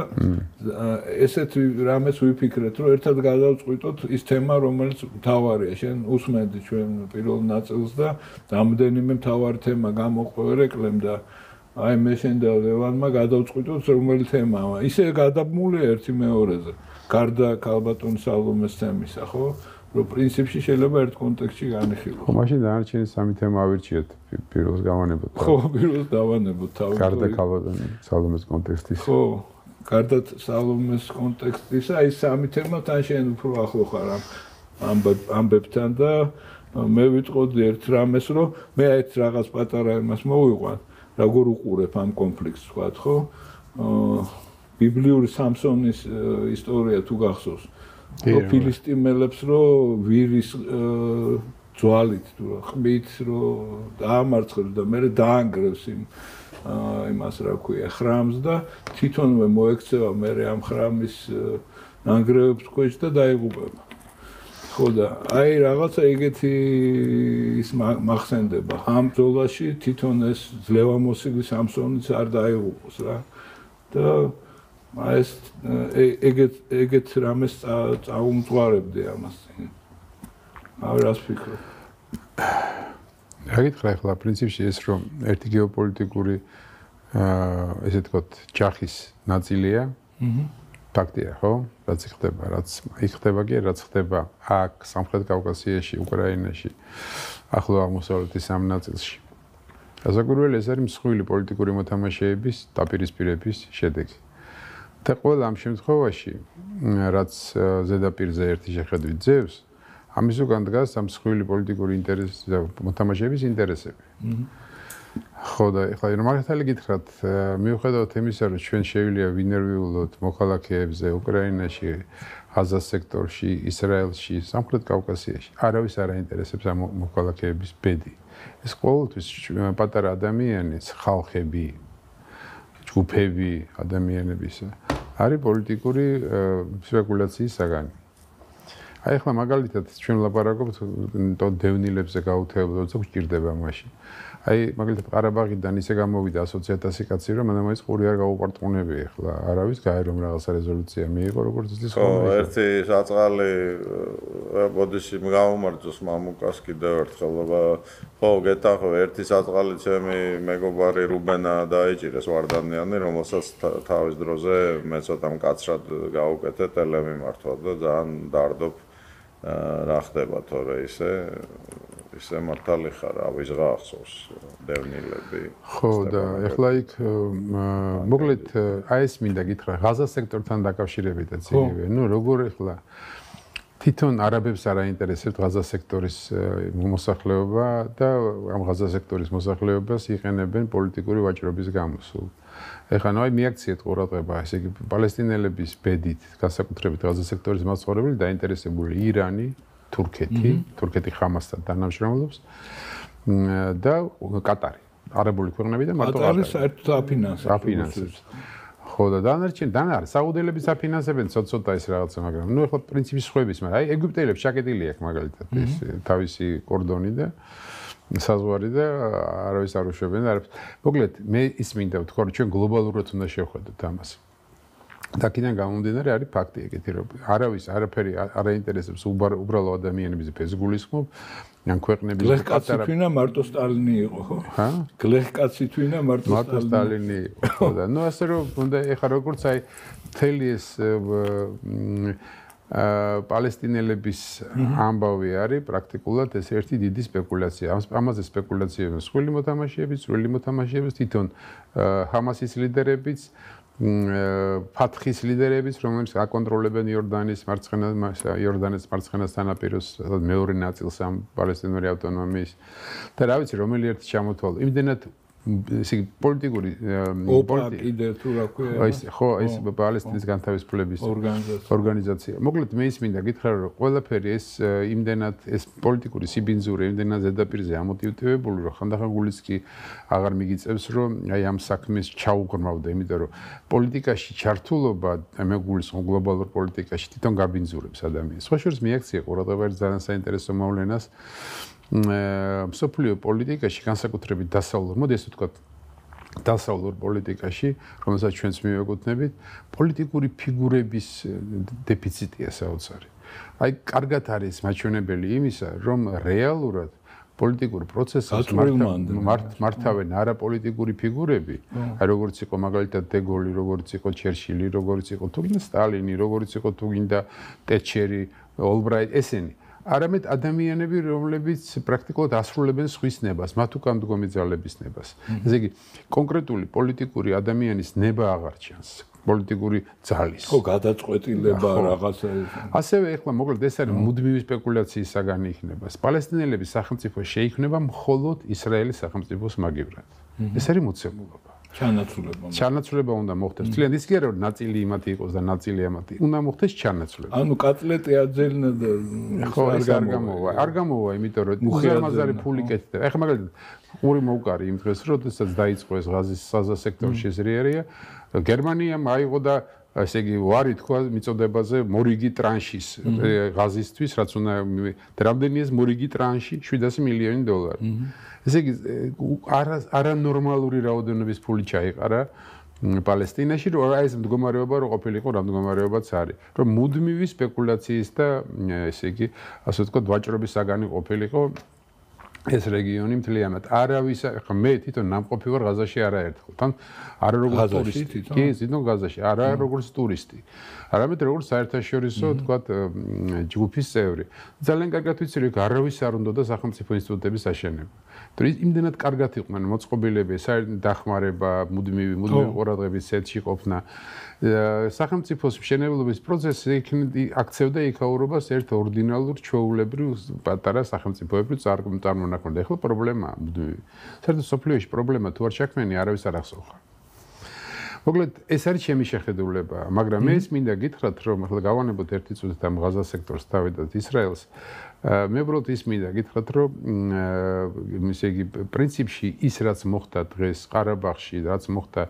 ესეთ რამეს ვიფიქრეთ, რომ ერთად გადავწყვიტოთ ის თემა, რომელიც მთავარია. შენ უსმენდი ჩვენ პირველ ნაწილს და რამდენიმე მთავარი თემა გამოყო ერეკლემ და აი მე შენ და ლევანმა გადავწყვიტოთ რომელი თემაა. ისე გადაბმულია ერთი მეორეზე. გარდა ქალბატონ სალომეს თემისა, ხო? რომ პრინციპში შეიძლება ერთ კონტექსტში განიხილოს. ხო, მაშინ დანარჩენი სამი თემა ავირჩიეთ პირველს გავანებოთ. ხო, პირველს დავანებოთ თავი. გარდა ქალბატონ სალომეს კონტექსტის. ხო, გარდა სალომეს კონტექსტისა, აი სამი თემა თან შენ უფრო ახლო ხარ ამბებთან და მე ვიტყოდი ერთ რამეს, რომ მე ერთ რაღაც პატარა იმას მოვიყვან, როგორ უყურებ ამ კონფლიქტს, ვთქვათ, ხო? ბიბლიური სამსონის ისტორია თუ გახსოვს. ფილისტიმელებს რომ ვირის ძვალით თუ ხმით რომ დაამარცხებს და მე დაანგრევს იმას რა ქვია ხრამს და თვითონვე მოექცევა მე ამ ხრამის ნანგრევებს ქვეშ და დაიღუპება. ხო და აი რაღაცა ეგეთი ის მახსენდება. ამ ბრძოლაში თვითონ ეს ძლევამოსილი სამსონიც არ დაიღუპოს რა. და ეს ეგეთ რამეს წაუმწვარებდი ამას. აი რას ფიქრობ? რა გითხრა ახლა პრინციპში ეს რომ ერთი გეოპოლიტიკური ესე ვთქვათ ჯახის ნაწილია. ფაქტია, ხო? რაც ხდება, რაც იხდება კი, რაც ხდება აქ სამხრეთ კავკასიაში, უკრაინაში, ახლო აღმოსავლეთის ამ ნაწილში. გასაკვირველი ეს არის მსხვილი პოლიტიკური მოთამაშეების დაპირისპირების შედეგი. და ყველა ამ შემთხვევაში, რაც ზედაპირზე ერთი შეხედვით ძევს, ამის უკან დგას ამ მსხვილი პოლიტიკური ინტერესის და მოთამაშეების ინტერესები. ხო და ეხლა რომ მაგათალი გითხრათ, მიუხედავად იმისა, რომ ჩვენ შეგვიძლია ვინერვიულოთ მოქალაქეებზე უკრაინაში, ღაზას სექტორში, ისრაელში, სამხრეთ კავკასიაში, არავის არ აინტერესებს ამ მოქალაქეების ბედი. ეს ყოველთვის პატარა ადამიანის ხალხები, ჯგუფები ადამიანების არის პოლიტიკური სპეკულაციის საგანი. აი ახლა მაგალითად ჩვენ ვლაპარაკობთ დევნილებზე გაუთევლოდ, როცა გვჭირდება მაშინ. აი მაგალითად ყარაბაღიდან ისე გამოვიდა 100,000 კაცი, რომ მანამდე ყური არ გაუპარტყუნები ახლა. არავის გაი რომ რაღაცა რეზოლუცია მიიღო, როგორც ის ხო, ერთი საწყალი ბოდიში გამომარჯოს მამუკას კიდევ ერთხელ. ხო, გეტახო, ერთი საწყალი ჩემი მეგობარი რუბენა დაიჭირეს ვარდანიანი, რომელსაც თავის დროზე მე ცოტა მკაცრად გავუკეთე ტელემიმართვა და ძალიან დარდობ რა ხდება თორე ისე მართალი ხარ, ავიზღა ახსოვს დევნილები. ხო და ეხლა იქ მოკლედ აი ეს მინდა გითხრა ღაზას სექტორთან დაკავშირებითაც იგივე. ნუ როგორ ეხლა თვითონ არაბებს არ აინტერესებთ ღაზას სექტორის მოსახლეობა და ამ ღაზას სექტორის მოსახლეობას იყენებენ პოლიტიკური ვაჭრობის გამოსულ. ეხლა ნუ აი მიაქციეთ ყურადღება, ესე იგი პალესტინელების ბედით, განსაკუთრებით ღაზას სექტორის მაცხოვრებელი დაინტერესებული ირანი, თურქეთი ხამასთან თანამშრომლობს და კატარი. არაბული ქვეყნები და მარტო კატარი საერთოდ აფინანსებს. ხო და დანარჩენ არის საუდელების აფინანსებენ ცოტა ის რაღაცა, მაგრამ ნუ ეხლა პრინციპი სხვების, მაგრამ აი ეგვიპტელებს შაკეტილი აქვს მაგალითად ეს თავისი კორდონი და საზღვარი და არავის არ უშვებენ და არის. მოკლედ მე ის მინდა ვთქვა, რომ ჩვენ გლობალურად უნდა შევხედოთ ამას. და კიდევ გამომდინარე არის ფაქტი ეგეთი, რომ არავის არაფერი არ აინტერესებს უბრალო ადამიანების ფესგულისხმობ, ან ქვეყნების პატარა თვითონ მარტო სტალინი იყო, ხო? ჰა? გლეხკაცი თვითონ მარტო სტალინი იყო და ნუ ასე რომ უნდა ეხა როგორც აი მთელი ეს პალესტინელების ამბავი არის პრაქტიკულად ეს ერთი დიდი სპეკულაცია. ამაზე სპეკულაციები მსხვილი მოთამაშეების, წვრილი მოთამაშეების, თვითონ ჰამასის ლიდერებიც ფათხის ლიდერებიც, რომლებიც აკონტროლებენ იორდანიის მარცხენა სანაპიროს მეორე ნაწილს ამ პალესტინური ავტონომიის და რა ვიცი, რომელი ერთი ჩამოთვალო. იმდენად ისე პოლიტიკური კიდე თუ რა ქვია ეს პალესტინის განთავისუფლების ორგანიზაცია. მოკლედ მე ის მინდა გითხრა რომ ყველაფერი ეს იმდენად ეს პოლიტიკური სიბინძურე იმდენად ზედაპირზე ამოტივირებული რომ ხანდახან გულიც კი აღარ მიგიწევს რომ აი ამ საქმეს ჩაუღრმავდა, იმიტომ რომ პოლიტიკაში ჩართულობა მე გულისხმობ გლობალურ პოლიტიკაში თვითონ გაბინძურებს ადამიანს. სხვა შორის მიაქცია ყურადღება ძალიან საინტერესო მოვლენას მსოფლიო პოლიტიკაში განსაკუთრებით დასავლურ, მოდი ესე ვთქვათ, დასავლურ პოლიტიკაში, რომელსაც ჩვენც მივეკუთვნებით, პოლიტიკური ფიგურების დეფიციტია საოცარი. აი, კარგად არის მაჩვენებელი იმისა, რომ რეალურად პოლიტიკურ პროცესს მართავენ არაპოლიტიკური ფიგურები, აი როგორც იყო მაგალითად დეგოლი, როგორც იყო ჩერჩილი, როგორც იყო თუგინდა სტალინი, როგორც იყო თუგინდა ტეტჩერი, ოლბრაიტ, ესენი არამედ ადამიანები, რომლებიც პრაქტიკულად ასრულებენ სხვის ნებას, მათ უკან მდგომი ძალების ნებას. ესე იგი, კონკრეტული პოლიტიკური ადამიანის ნება აღარ ჩანს, პოლიტიკური ძალის. ხო, გადაწყვეტილება რაღაცა. ასევე ეხლა მოკლედ ეს არის მუდმივი სპეკულაციის საგანი იქნება. პალესტინელების სახელმწიფო შეიქმნება მხოლოდ ისრაელის სახელმწიფოს მაგივრად. ეს არის მოცემულობა. ჩანაცვლება უნდა მოხდეს. თლიანად ის კი არა რომ ნაწილი იმათი იყოს და ნაწილი ამათი. უნდა მოხდეს ჩანაცვლება. ანუ კატლეტი აძელინა და ხო, ეს არ გამოვა, იმიტომ რომ უზარმაზარი ფული კეთდება. ეხლა მაგალითად ორი მოვკარი იმ დღეს, როდესაც დაიწყო ეს ღაზის საზა სექტორის შეზრიერია, გერმანიამ აიღო და ესე იგი ვარი თქვა მიწოდებაზე მორიგი ტრანშის ღაზისთვის, რაც უნდა რამდენია ეს მორიგი ტრანში? 700 მილიონი დოლარი. ესე იგი არანორმალური რაოდენობის ფული ჩაიყარა პალესტინაში, რომ აი ეს მდგომარეობა რო ყოფილიყო, რა მდგომარეობაც არის, რომ მუდმივი სპეკულაციის და ესე იგი ასე ვთქვათ ვაჭრობის საგანი ყოფილიყო ეს რეგიონი მთლიანად. არავის ახლა მე თვითონ ნამყოფი ვარ ღაზაში არაერთხელ. თან არა როგორც ტურისტი. კი, თვითონ ღაზაში, არა როგორც ტურისტი. არამედ როგორც საერთაშორისო, თქვათ, ჯგუფის წევრი. ძალიან კარგად ვიცი, რომ არავის არ უნდა და სახელმწიფო ინსტიტუტების აშენება. თუ იმდენად კარგად იყვნენ მოწყობილები, დახმარება, მუდმივი ყურადღების ცენტრში ყოფნა. სახელმწიფოს მშენებლობის პროცესი აქცევდა იქაურობას ერთ ორდინალურ ჩვეულებრივ პატარა სახელმწიფოებრივ წარმონაქმნად. ეხლა პრობლემაა მუდმივი. საერთოდ სოფლიოში პრობლემა თუ არ ჩაქმენი, არავის არ ახსოვხარ. მოკლედ ეს არის ჩემი შეხედულება, მაგრამ მე მინდა გითხრათ, რომ ახლა გავანებოთ ერთი წუთით ამ ღაზა სექტორს თავიდანვე ისრაელს. მე უბრალოდ ის მინდა გითხრათ, რომ ესე იგი პრინციპში ის რაც მოხდა დღეს ყარაბაღში, რაც მოხდა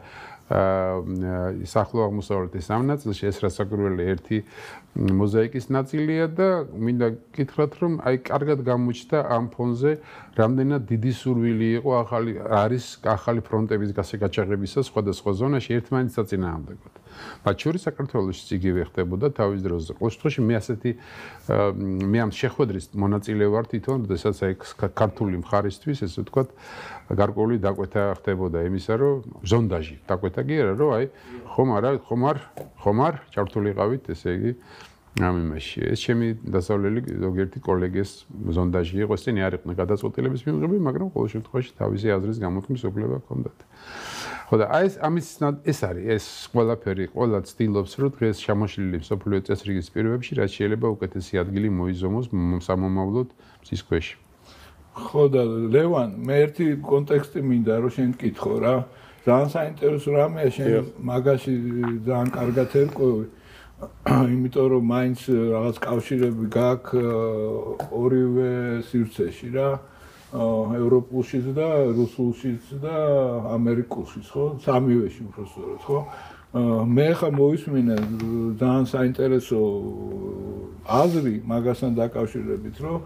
ახლო აღმოსავლეთის ამ ნაწილში, ეს რასაკვირველი ერთი მოზაიკის ნაწილია და მინდა გითხრათ, რომ აი კარგად გამოჩნდა ამ ფონზე რამდენად დიდი სურვილი იყო არის ახალი ფრონტების გასაგაჭაღებისა სხვადასხვა ზონაში ერთმანეთს საწინააღმდეგოდ. მათ შორის საქართველოშიც იგივე ხდებოდა თავის დროზე. ყოველ შემთხვევაში მე ამ შეხვედრის მონაწილე ვარ თვითონ, როდესაც აი ქართული მხარისთვის, ესე ვთქვათ, გარკვეული დაკვეთა ხდებოდა იმისა, რომ ზონდაჟი დაკვეთა კი არა, რომ აი ხომ არ ჩართულიყავით, ესე იგი ამ იმაში. ეს ჩემი დასავლელი ზოგიერთი კოლეგის ზონდაჟი იყო, ესენი არ იყვნენ გადაწყვეტილების მიღები, მაგრამ ყოველ შემთხვევაში თავისი აზრის გამოთქმის უფლება ჰქონდათ. ხო და აი ეს არის ეს ყველაფერი, ყველა ცდილობს, რომ დღეს შემოშლილი მსოფლიო წესრიგის პირობებში რაც შეიძლება უკეთესი ადგილი მოიზომოს სამომავლოდ მზის ქვეშ. ხო და ლევან, მე ერთი კონტექსტი მინდა რომ შენ გკითხო რა. ძალიან საინტერესო რამეა შენ მაგაში ძალიან კარგად ერკვევი. იმიტომ რომ მაინც რაღაც კავშირები გაქვს ორივე სივრცეში რა. ევროპულშიც და რუსულშიც და ამერიკულშიც, ხო? სამივეში უბრალოდ, ხო? მე ხა მოვისმინე ძალიან საინტერესო აზრი მაგასთან დაკავშირებით, რომ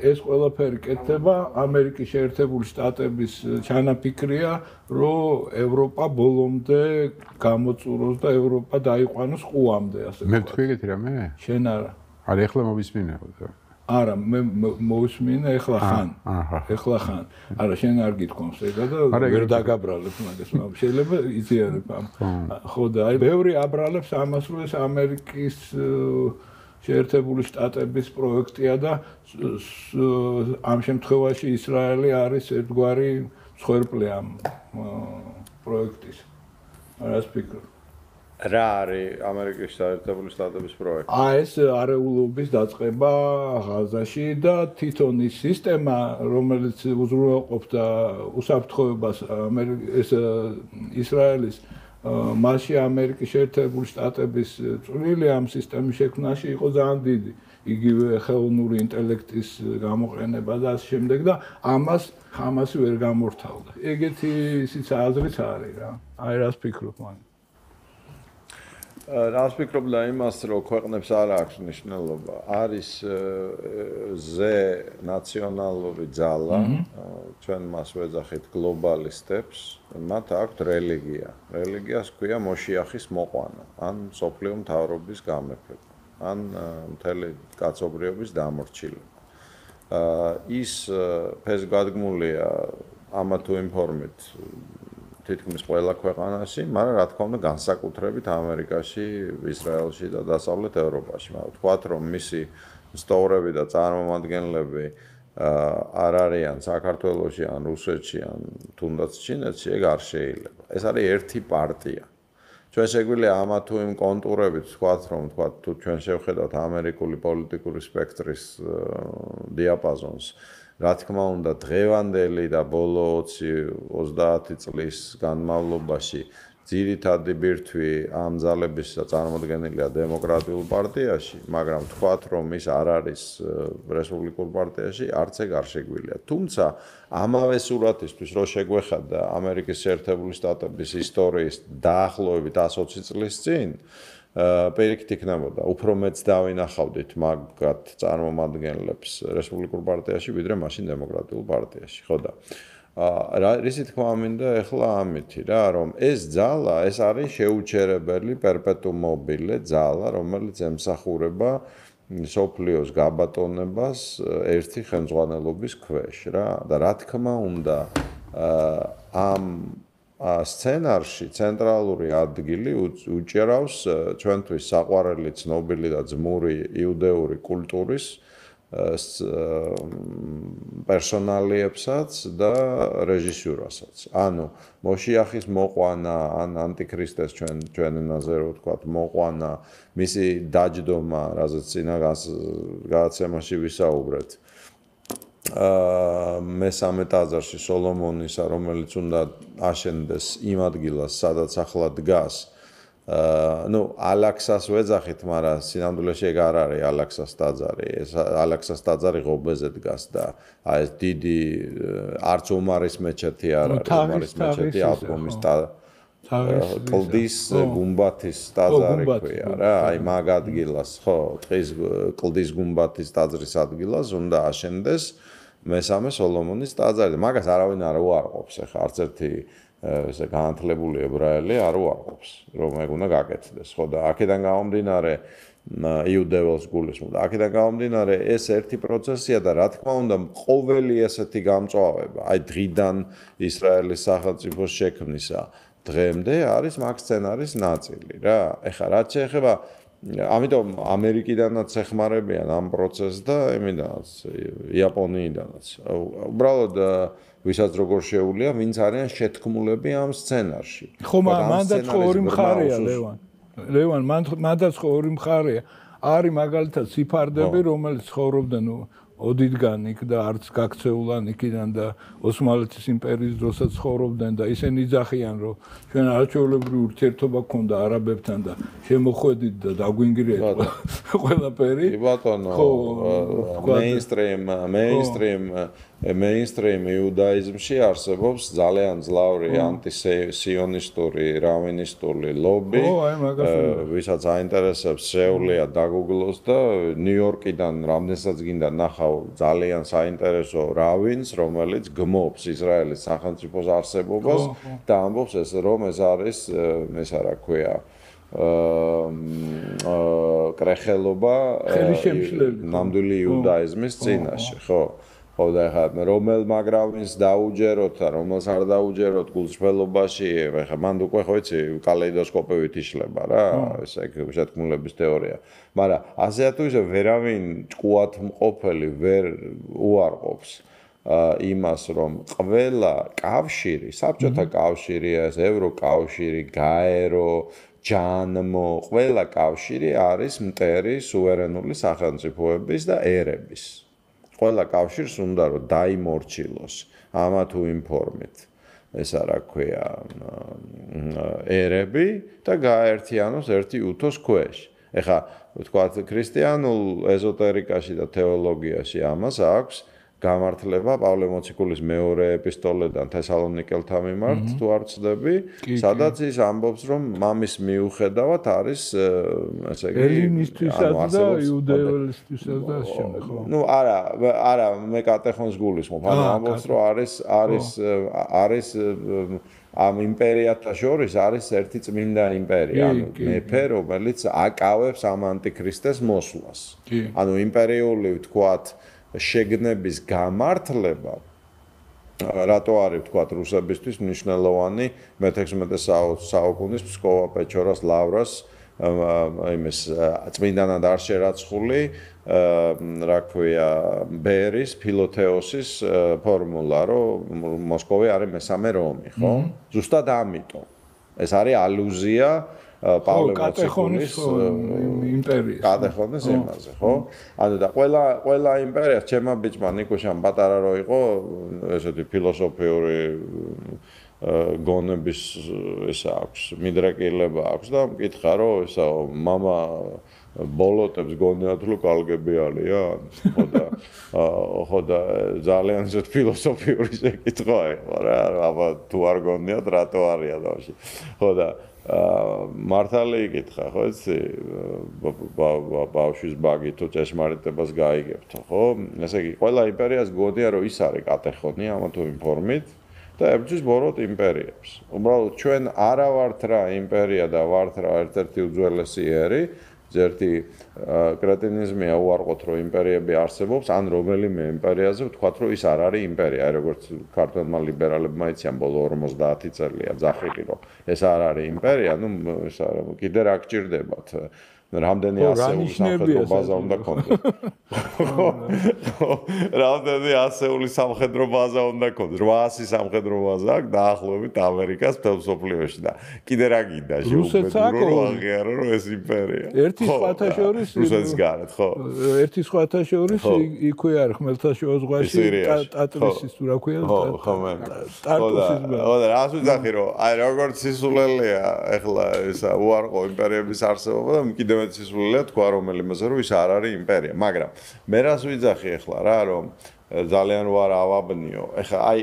ეს ყველაფერი კეთდება ამერიკის შეერთებული შტატების ჩანაფიქრია, რომ ევროპა ბოლომდე გამოწუროს და ევროპა დაიყვანოს ყუამდე, ასე ვთქვათ. მე ვთქვი ეგეთი რამე? შენ არა. არა, ეხლა მოვისმინე. არა, მე მოვისმინე ეხლა ხან. ეხლა ხან. არა, შენ არ გითქვამს ეგა და ვერ დაგაბრალებ მაგას, შეიძლება იზიარებ ამ. ხო და აი ბევრი აბრალებს ამას, რომ ეს ამერიკის შეერთებული შტატების პროექტია და ამ შემთხვევაში ისრაელი არის ერთგვარი მსხვერპლი ამ პროექტის. რას ფიქრობ? რა არის ამერიკის შეერთებული შტატების პროექტი? ეს არეულობის დაწყება ღაზაში და თვითონ ის სისტემა, რომელიც უზრუნველყოფდა უსაფრთხოებას ეს ისრაელის მასში ამერიკის შეერთებული შტატების წვლილი ამ სისტემის შექმნაში იყო ძალიან დიდი. იგივე ხელოვნური ინტელექტის გამოყენება და ამ შემდეგ და ამას ხამასი ვერ გამორთავდა. ეგეთი ისიც აზრიც არის რა. აი რას ფიქრობ მან? რას ფიქრობ და იმას, რომ ქვეყნებს არ აქვს მნიშვნელობა. არის ზე ნაციონალური ძალა, ჩვენ მას ვეძახით გლობალისტებს, მათ აქვთ რელიგია. რელიგიას ქვია მოშიახის მოყვანა, ან სოფლიო მთავრობის გამეფება, ან მთელი კაცობრიობის დამორჩილება. ის ფესვგადგმულია ამა თუ იმ ფორმით თითქმის ყველა ქვეყანაში, მაგრამ რა თქმა უნდა განსაკუთრებით ამერიკაში, ისრაელში და დასავლეთ ევროპაში. ვთქვათ, რომ მისი სტოვრები და წარმომადგენლები არ არიან საქართველოში, ან რუსეთში, ან თუნდაც ჩინეთში, ეგ არ შეიძლება. ეს არის ერთი პარტია. ჩვენ შეგვიძლია ამა თუ იმ კონტურებით ვთქვათ, რომ თუ ჩვენ შევხედავთ ამერიკული პოლიტიკური სპექტრის დიაპაზონს, რა თქმა უნდა, დღევანდელი და ბოლო 20-30 წლის განმავლობაში ძირითადი ბირთვი ამ ძალების წარმოდგენილია დემოკრატიულ პარტიაში, მაგრამ ვთქვათ, რომ ის არ არის რესპუბლიკურ პარტიაში, არც ეგ არ შეგვიძლია. თუმცა, ამავე სურათისთვის, რო შეგვეხადა ამერიკის შეერთებული შტატების ისტორიის დაახლოებით 120 წლის წინ, პირიქით იქნებოდა, უფრო მეც დავინახავდით მაგათ წარმომადგენლებს რესპუბლიკურ პარტიაში, ვიდრე მაშინ დემოკრატიულ პარტიაში, ხო და რისი თქმა მინდა ეხლა ამითი რა, რომ ეს ძალა, ეს არის შეუჩერებელი პერპეტუმ მობილე ძალა, რომელიც ემსახურება სოფლიოს გაბატონებას ერთი ხელმძღვანელობის ქვეშ რა და რა თქმა უნდა ამ სცენარში ცენტრალური ადგილი უჭერავს ჩვენთვის საყვარელი ცნობილი და ძმური იუდეური კულტურის პერსონალიებსაც და რეჟისურასაც. ანუ მოშიახის მოყვანა, ან ანტიქრისტეს ჩვენ ენაზე რო ვთქვათ, მოყვანა, მისი დაჯდომა, რაზეც წინა გადაცემაში ვისაუბრეთ. მესამე ტაძარში სოლომონისა, რომელიც უნდა აშენდეს იმ ადგილას, სადაც ახლა დგას. ალაქსას ვეძახით, მაგრამ სინამდვილეში ეგ არ არის ალაქსას ტაძარი. ეს ალაქსას ტაძარი ღობეზე დგას და ეს დიდი არც ომარის მეჩეთი არ არის, ომარის მეჩეთი ალბომის კლდის გუმბათის ტაძარი ქვია რა, აი მაგ ადგილას, ხო, ტყის კლდის გუმბათის ტაძრის ადგილას უნდა აშენდეს მესამე სოლომონის ტაძარი. მაგას არავინ არ უარყოფს, ახლა არც ერთი ესე განათლებული ებრაელი არ უარყოფს, რომ ეგ უნდა გაკეთდეს, ხო და აქედან გამომდინარე იუდეველს გულისხმობდა. აქედან გამომდინარე ეს ერთი პროცესია და რა თქმა უნდა ყოველი ესეთი გამწვავება, აი დღიდან ისრაელის სახელმწიფოს შექმნისა დღემდე არის მაგ სცენარის ნაწილი რა. ეხლა რაც შეეხება ამიტომ ამერიკიდანაც ეხმარებიან ამ პროცესს და იმიდანაც იაპონიიდანაც. უბრალოდ ვისაც როგორ შეუძლია, ვინც არიან შეთქმულები ამ სცენარში. ხო, მანდაც ხო ორი მხარეა, ლევან, მანდაც ხო ორი მხარეა. არის მაგალითად სიფარდები, რომელიც ცხოვრობდნენ ოდითგან იქ და არც გაქცეულან იქიდან და ოსმალეთის იმპერიის დროსაც ცხოვრობდნენ და ისინი იძახიან, რომ ჩვენ არაჩვეულებრივი ურთიერთობა გქონდა არაბებთან და შემოხვედით და დაგვინგრიეთ ყველაფერი. კი ბატონო, მეინსტრიმ იუდაიზმში არსებობს ძალიან ძლავრი ანტისიონისტური, რავინისტული ლობი, ვისაც აინტერესებს შეუძლია დაგუგლოს და ნიუ-იორკიდან რამდენსაც გინდა ნახავ ძალიან საინტერესო რავინს, რომელიც გმობს ისრაელის სახელმწიფოს არსებობას და ამბობს ეს რომ ეს არის ეს რა ქვია კრეხელობა ნამდვილი იუდაიზმის წინაშე, ხო? ხო და ახლა რომელ მაგრავის დაუჯეროთ და რომელს არ დაუჯეროთ გულწრფელობაში, ახლა მანდ უკვე ხო იცი კალეიდოსკოპებით იშლება რა, ეს ეგ შეთქმულების თეორია. მაგრამ ასე თუ ისე ვერავინ ჭკუათმყოფელი ვერ უარყოფს იმას, რომ ყველა კავშირი, საბჭოთა კავშირი, ევროკავშირი, გაერო, ჯანმო, ყველა კავშირი არის მტერი სუვერენული სახელმწიფოების და ერების. ყველა კავშირს უნდა რომ დაიმორჩილოს ამა თუ იმ ფორმით. ესა რა ქვია, ერები და გააერთიანოს ერთი უთოს ქვეშ. ეხლა ვთქვათ, ქრისტიანულ ეზოტერიკაში და თეოლოგიაში ამას აქვს გამართლება პავლე მოციქულის მეორე ეპისტოლედან თესალონიკელთა მიმართ, თუ არ ვცდები, სადაც ის ამბობს, რომ მამის მიუხედავად არის, ესე იგი, ელინისტვისაც და იუდეველისთვისაც და შემდეგ, ხო? ნუ არა, მე კატეხონს გულისხმობ, ანუ ამბობს, რომ არის ამ იმპერიათა შორის არის ერთი წმინდა იმპერია, ანუ მეფე, რომელიც აკავებს ამ ანტიქრისტეს მოსვლას. ანუ იმპერიული, ვთქვათ, შეგნების გამართლება რატო არის ვთქვათ რუსებისთვის მნიშვნელოვანი მე-16 საუკუნის ფსკოვა-პეჩორას ლავრას იმის წმინდანად არ შერაცხული რა ქვია ბერის ფილოთეოსის ფორმულა რომ მოსკოვი არის მესამე რომი ხო ზუსტად ამიტომ ეს არის ალუზია პავლე მოციქულის იმპერიის კატეხონის იმაზე, ხო? ანუ და ყველა იმპერიას ჩემმა ბიჭმა ნიკუშამ პატარა რო იყო, ესეთი ფილოსოფიური გონების ესა აქვს, მიდრეკილება აქვს და მკითხა რომ ესა მამა ბოლოტებს გონიათ რომ კალგებიალია, ხო და ძალიან ზეთ ფილოსოფიური შეკითხვა იყო რა, აბა თუ არ გონიათ რატო არიან დავში. ხო და მართალი იკითხა, ხო იცი, ბავშვის ბაგი თუ ჭეშმარიტებას გაიგებთ, ხო? ესე იგი, ყველა იმპერიას გონია, რომ ის არის კატეხონი ამა თუ იმ ფორმით და ებრძვის ბოროტ იმპერიებს. უბრალოდ ჩვენ არა ვართ რა იმპერია და ვართ რა ერთ-ერთი უძველესი ერი, ერთი კრეტინიზმია უარყოთ, რომ იმპერიები არსებობს, ან რომელიმე იმპერიაზე ვთქვათ, რომ ის არ არის იმპერია, აი როგორც ქართველმა ლიბერალებმა იციან ბოლო 50 წელია ძახილი, რომ ეს არ არის იმპერია, ნუ ეს კიდე რა გჭირდებათ. რამდენი ასეული სამხედრო ბაზა უნდა გქონდეს. რამდენი ასეული სამხედრო ბაზა უნდა გქონდეს. 800 სამხედრო ბაზა აქვს დაახლოებით ამერიკას მთელ მსოფლიოში და კიდე რა გინდა შეუბედურო რომ აღიარო რომ ეს იმპერია. ერთი სხვათა შორის რუსეთის გარეთ, ხო? ერთი სხვათა შორის იქვე არის ხმელთაშუა ზღვაში ტატრისის თუ რა ქვია ტარტუსის ხო და რას ვიძახი რომ აი როგორც სისულელია ეხლა ესა უარყო იმპერიების არსებობა და კიდევ სისულელია თქვა რომელიმეზე რომ ის არ არის იმპერია, მაგრამ მე რას ვიძახი ეხლა რა რომ ძალიან ვარ ავაბნიო. ეხლა აი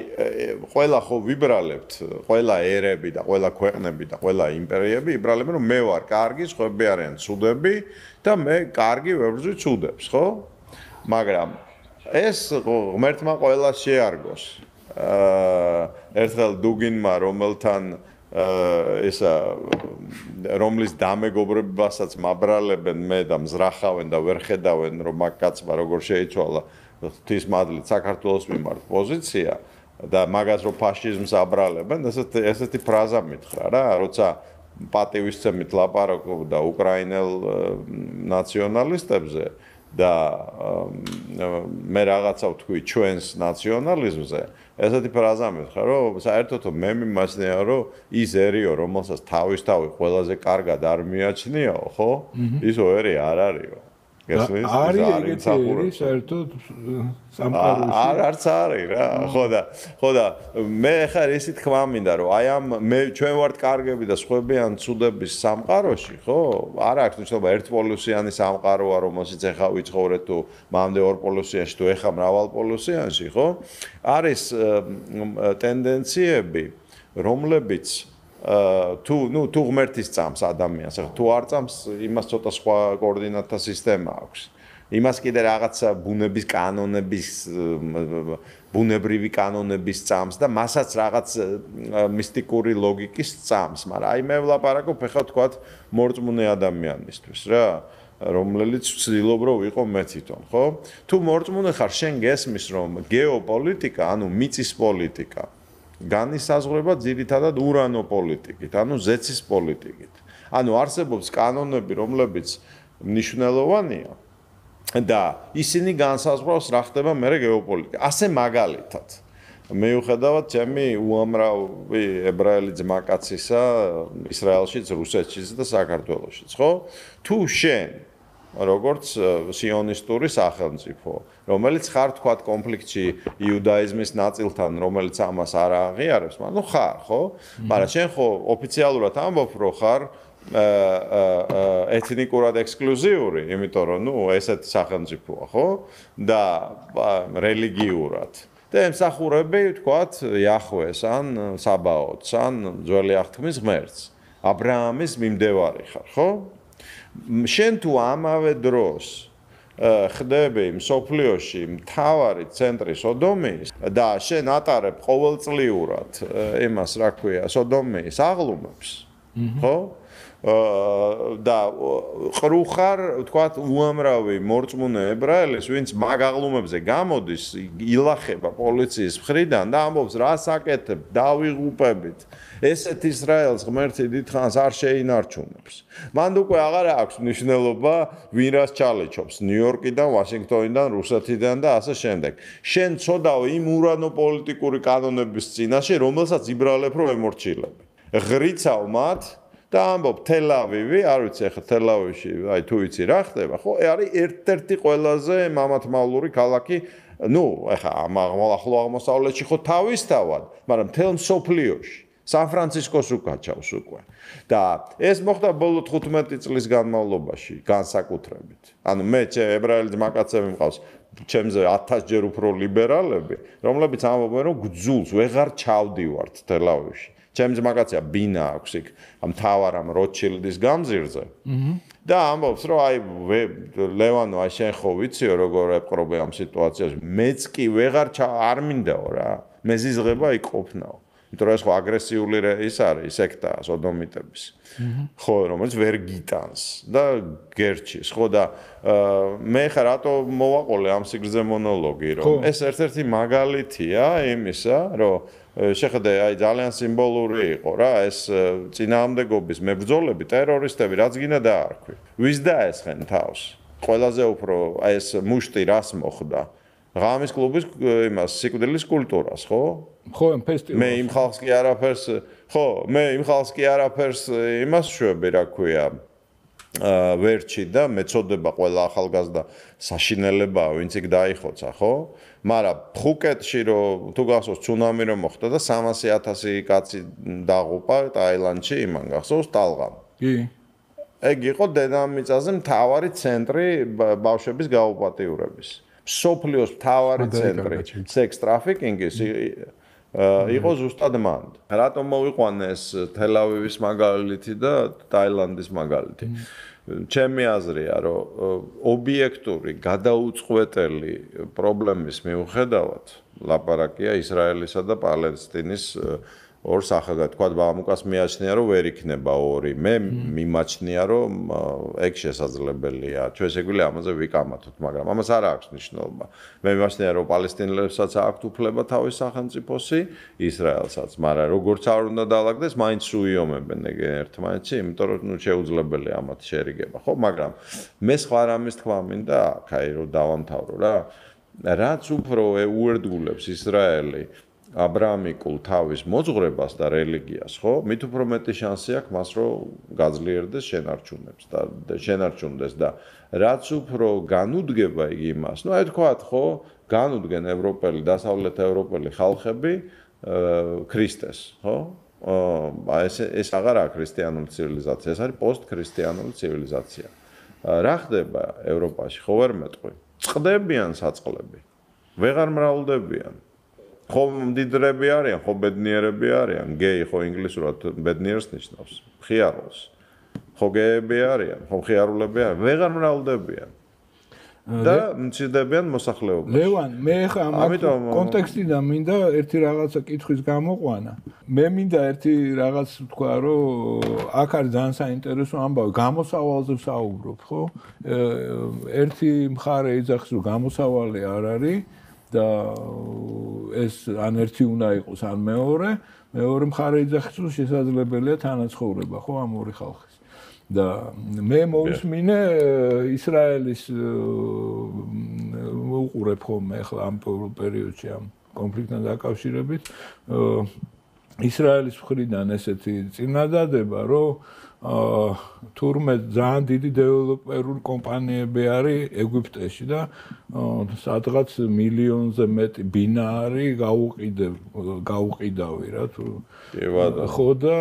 ყველა ხო ვიბრალებთ, ყველა ერები და ყველა ქვეყნები და ყველა იმპერიები იბრალებენ რომ მე ვარ კარგი, სხვები არიან ცუდები და მე კარგი ვებრძვი ცუდებს, ხო? მაგრამ ეს ღმერთმა ყველას შეარგოს. ერთხელ დუგინმა რომელთან ესა რომლის დამეგობრებასაც მაბრალებენ მე და მზრახავენ და ვერ ხედავენ რომ მაგ კაცმა როგორ შეიცვალა ღვთის მადლით საქართველოს მიმართ პოზიცია და მაგას რომ ფაშიზმს აბრალებენ ესეთი ფრაზა მითხრა რა როცა პატივისცემით ლაპარაკობდა უკრაინელ ნაციონალისტებზე და მე რაღაცა ვთქვი ჩვენს ნაციონალიზმზე ესეთი ფრაზა მითხრა რომ საერთოდ მე მიმაჩნია რომ ისერიო რომელსაც თავისთავი ყველაზე კარგად არ მიაჩნიაო ხო ისო ერი არ არისო არის ეგეთი საერთოდ სამყაროში არც არის რა ხო და მე ხარ ისი თქმა მინდა რომ აი ამ მე ჩვენ ვართ კარგები და სხვებიან ცუდების სამყაროში ხო არ აქვს ნიშნობა ერთპოლუსიანი სამყაროა რომელშიც ეხა ვიცხოვრეთ თუ მანამდე ორპოლუსიანში თუ ეხა მრავალპოლუსიანში ხო არის ტენდენციები რომლებიც თუ ღმერთის წამს ადამიანს, თუ არ წამს, იმას ცოტა სხვა კოორდინატთა სისტემა აქვს. იმას კიდე რაღაცა ბუნების კანონების ბუნებრივი კანონების წამს და მასაც რაღაც მისტიკური ლოგიკის წამს, მაგრამ აი მე ვლაპარაკობ ახლა თქვათ მორწმუნე ადამიანისთვის რა, რომელიც ვცდილობ რომ ვიყო მე თვითონ, ხო? თუ მორწმუნე ხარ, შენ გესმის რომ გეოპოლიტიკა, ანუ მიწის პოლიტიკა განისაზღვრება ძირითადად ურანო პოლიტიკით, ანუ ზეცის პოლიტიკით. ანუ არსებობს კანონები, რომლებიც მნიშვნელოვანია და ისინი განსაზღვრავს რა ხდება მერე გეოპოლიტიკა. ასე მაგალითად მიუხედავად ჩემი უამრავი ებრაელი ძმაკაცისა ისრაელშიც, რუსეთშიც და საქართველოშიც, ხო? თუ შენ როგორც სიონისტური სახელმწიფო, რომელიც ხარ თქვა კონფლიქტში იუდაიზმის ნაწილთან, რომელიც ამას არ აღიარებს, მაგრამ ხარ, ხო? მაგრამ შენ ხო ოფიციალურად ამბობ, რომ ხარ ეთნიკურად ექსკლუზიური, იმიტომ რომ ესეთი სახელმწიფოა, ხო? და რელიგიურად. და ემსახურები, თქვათ, იახვეს ან საბაოთს, ან ძველი აღთქმის ღმერთს. ა ブラ ამის მიმდევარი ხარ, ხო? შენ თუ ამავე დროს ხდები მსოფლიოში მთავარი ცენტრი სოდომის და შენ ატარებ ყოველწლიურად იმას რა ქვია სოდომის აღლუმებს ხო და ყრუხარ თქვათ უამრავი მორწმუნე ებრაელის ვინც მაგ აღლუმებზე გამოდის ილახება პოლიციის მხრიდან და ამბობს რას აკეთებ დავიღუპებით ესეთ ისრაელს ღმერთი დიდხანს არ შეინარჩუნებს. მან უკვე აღარ აქვს მნიშვნელობა ვინ რას ჩალეჩობს ნიუ-იორკიდან, ვაშინგტონიდან, რუსეთიდან და ასე შემდეგ. შენ ცოდავ იმ ურანოპოლიტიკური კანონების წინაშე, რომელსაც იბრალებ რომ ემორჩილები. ღრიცავ მათ და ამბობ თელ-ავივი, არ ვიცი ახლა თელ-ავივში, აი თუ იცი რა ხდება, ხო? არის ერთ-ერთი ყველაზე მამათმავლური ქალაქი, ახლა ახლო აღმოსავლეთში ხო თავისთავად, მაგრამ მთელ მსოფლიოში. სან-ფრანცისკოს უკაჩავს უკვე. და ეს მოხდა ბოლო 15 წლის განმავლობაში, განსაკუთრებით. ანუ მე ებრაელი ძმაკაცები მყავს, ჩემზე 1000 ჯერ უფრო ლიბერალები, რომლებიც ამბობენ, რომ გძულს ვეღარ ჩავდივართ თელ-ავივში. ჩემი ძმაკაცია ბინა აქვს იქ, მთავარ ამ როთშილდის გამზირზე. და ამბობს, რომ აი ლევანო, აი შენ ხო ვიციო, როგორ ეპყრობე ამ სიტუაციას. მეც კი ვეღარ არ მინდაო რა. მე ზიზღება იქ ყოფნაო. იმიტომ რომ ეს ხო აგრესიული ის არის სექტა სოდომიტების. ხო, რომელიც ვერ გიტანს და გერჩის, ხო და მე ხა რატო მოვაყოლე ამ სიგრძე მონოლოგი, რომ ეს ერთ-ერთი მაგალითია იმისა, რომ შეხედე, აი ძალიან სიმბოლური იყო რა, ეს წინააღმდეგობის მებრძოლები, ტერორისტები, რაც გინდა დაარქვი. ვის დაესხენ თავს? ყველაზე უფრო აი ეს მუშტი რას მოხდა? ღამის კლუბის იმას სიკვდილის კულტურას, ხო? ხო, ფესტივალს. მე იმ ხალხს კი არაფერს, ხო, მე იმ ხალხს კი არაფერს იმას შვები, რა ქვია, ვერჩი და მეწოდება ყველა ახალგაზრდა საშინელებაა, ვინც იქ დაიხოცა, ხო? მაგრამ ფუკეტში რომ თუ გახსოვს ცუნამი რომ მოხდა და 300,000 კაცი დაღუპა ტაილანდში იმან გახსოვს ტალღამ. კი. ეგ იყო დედამიწაზე მთავარი ცენტრი ბავშვების გაუპატიურების. სოფლიოს მთავარი ცენტრი სექს ტრაფიკინგის იყო ზუსტად მან. რატომ მოვიყვანე ეს თელ-ავივის მაგალითი და ტაილანდის მაგალითი? ჩემი აზრია, რომ ობიექტური გადაუწყვეტელი პრობლემის მიუხედავად, ლაპარაკია ისრაელისა და პალესტინის ორ სახელად, თქვა ბამუკას მიაჩნია, რომ ვერ იქნება ორი. მე მიმაჩნია, რომ ეგ შესაძლებელია. ჩვენ შეგვიძლია ამაზე ვიკამათოთ, მაგრამ ამას არ აქვს მნიშვნელობა. მე მიმაჩნია, რომ პალესტინელებსაც აქვთ უფლება თავის სახელმწიფოსი, ისრაელსაც, მაგრამ როგორც არ უნდა დაალაგდეს, მაინც უიომებენ ერთმანეთში, იმიტომ რომ შეუძლებელია ამათ შერიგება, ხო? მაგრამ მე სხვა რამის თქვა მინდა, აი რომ დავამთავრო რა. რაც უფრო უერთგულებს ისრაელი აბრაამიკულ თავის მოძღვრებას და რელიგიას, ხო? მით უფრო მეტი შანსი აქვს მას, რომ გაძლიერდეს შენარჩუნებს და შენარჩუნდეს და რაც უფრო განუდგება იგი იმას. აი თქვათ, ხო, განუდგენ ევროპელი, დასავლეთ ევროპელი ხალხები ქრისტეს, ხო? ეს აღარ არის ქრისტიანული ცივილიზაცია, ეს არის პოსტქრისტიანული ცივილიზაცია. რა ხდება ევროპაში, ხო ვერ მეტყვი? წყდებიან საწყლები. ვეღარ მრავლდებიან. ხო მდიდრები არიან, ხო ბედნიერები არიან, გეი ხო ინგლისურად ბედნიერს ნიშნავს, მხიარულს. ხო გეები არიან, ხო მხიარულები არიან, ვეღარ მრავლდებიან. და მცირდებიან მოსახლეობაში. ლევან, მე ხა ამ კონტექსტიდან მინდა ერთი რაღაცა კითხვის გამოყვანა. მე მინდა ერთი რაღაც თქვა, რომ აქ არის ძალიან საინტერესო ამბავი, გამოსავალზე ვსაუბრობ, ხო? ერთი მხარე იძახს, რომ გამოსავალი არ არის და ეს ან ერთი უნდა იყოს, ან მეორე მხარე იძახის, რომ შესაძლებელია თანაცხოვრება, ხო, ამ ორი ხალხის. და მე მოვისმინე ისრაელის უყურებ ხოლმე ახლა ამ პერიოდში ამ კონფლიქტთან დაკავშირებით ისრაელის მხრიდან ესეთი წინადადება, რომ თურმე ძალიან დიდი დეველოპერული კომპანიები არის ეგვიპტეში და სადღაც მილიონზე მეტი ბინა არის გაუყიდავი რა თუ ხო და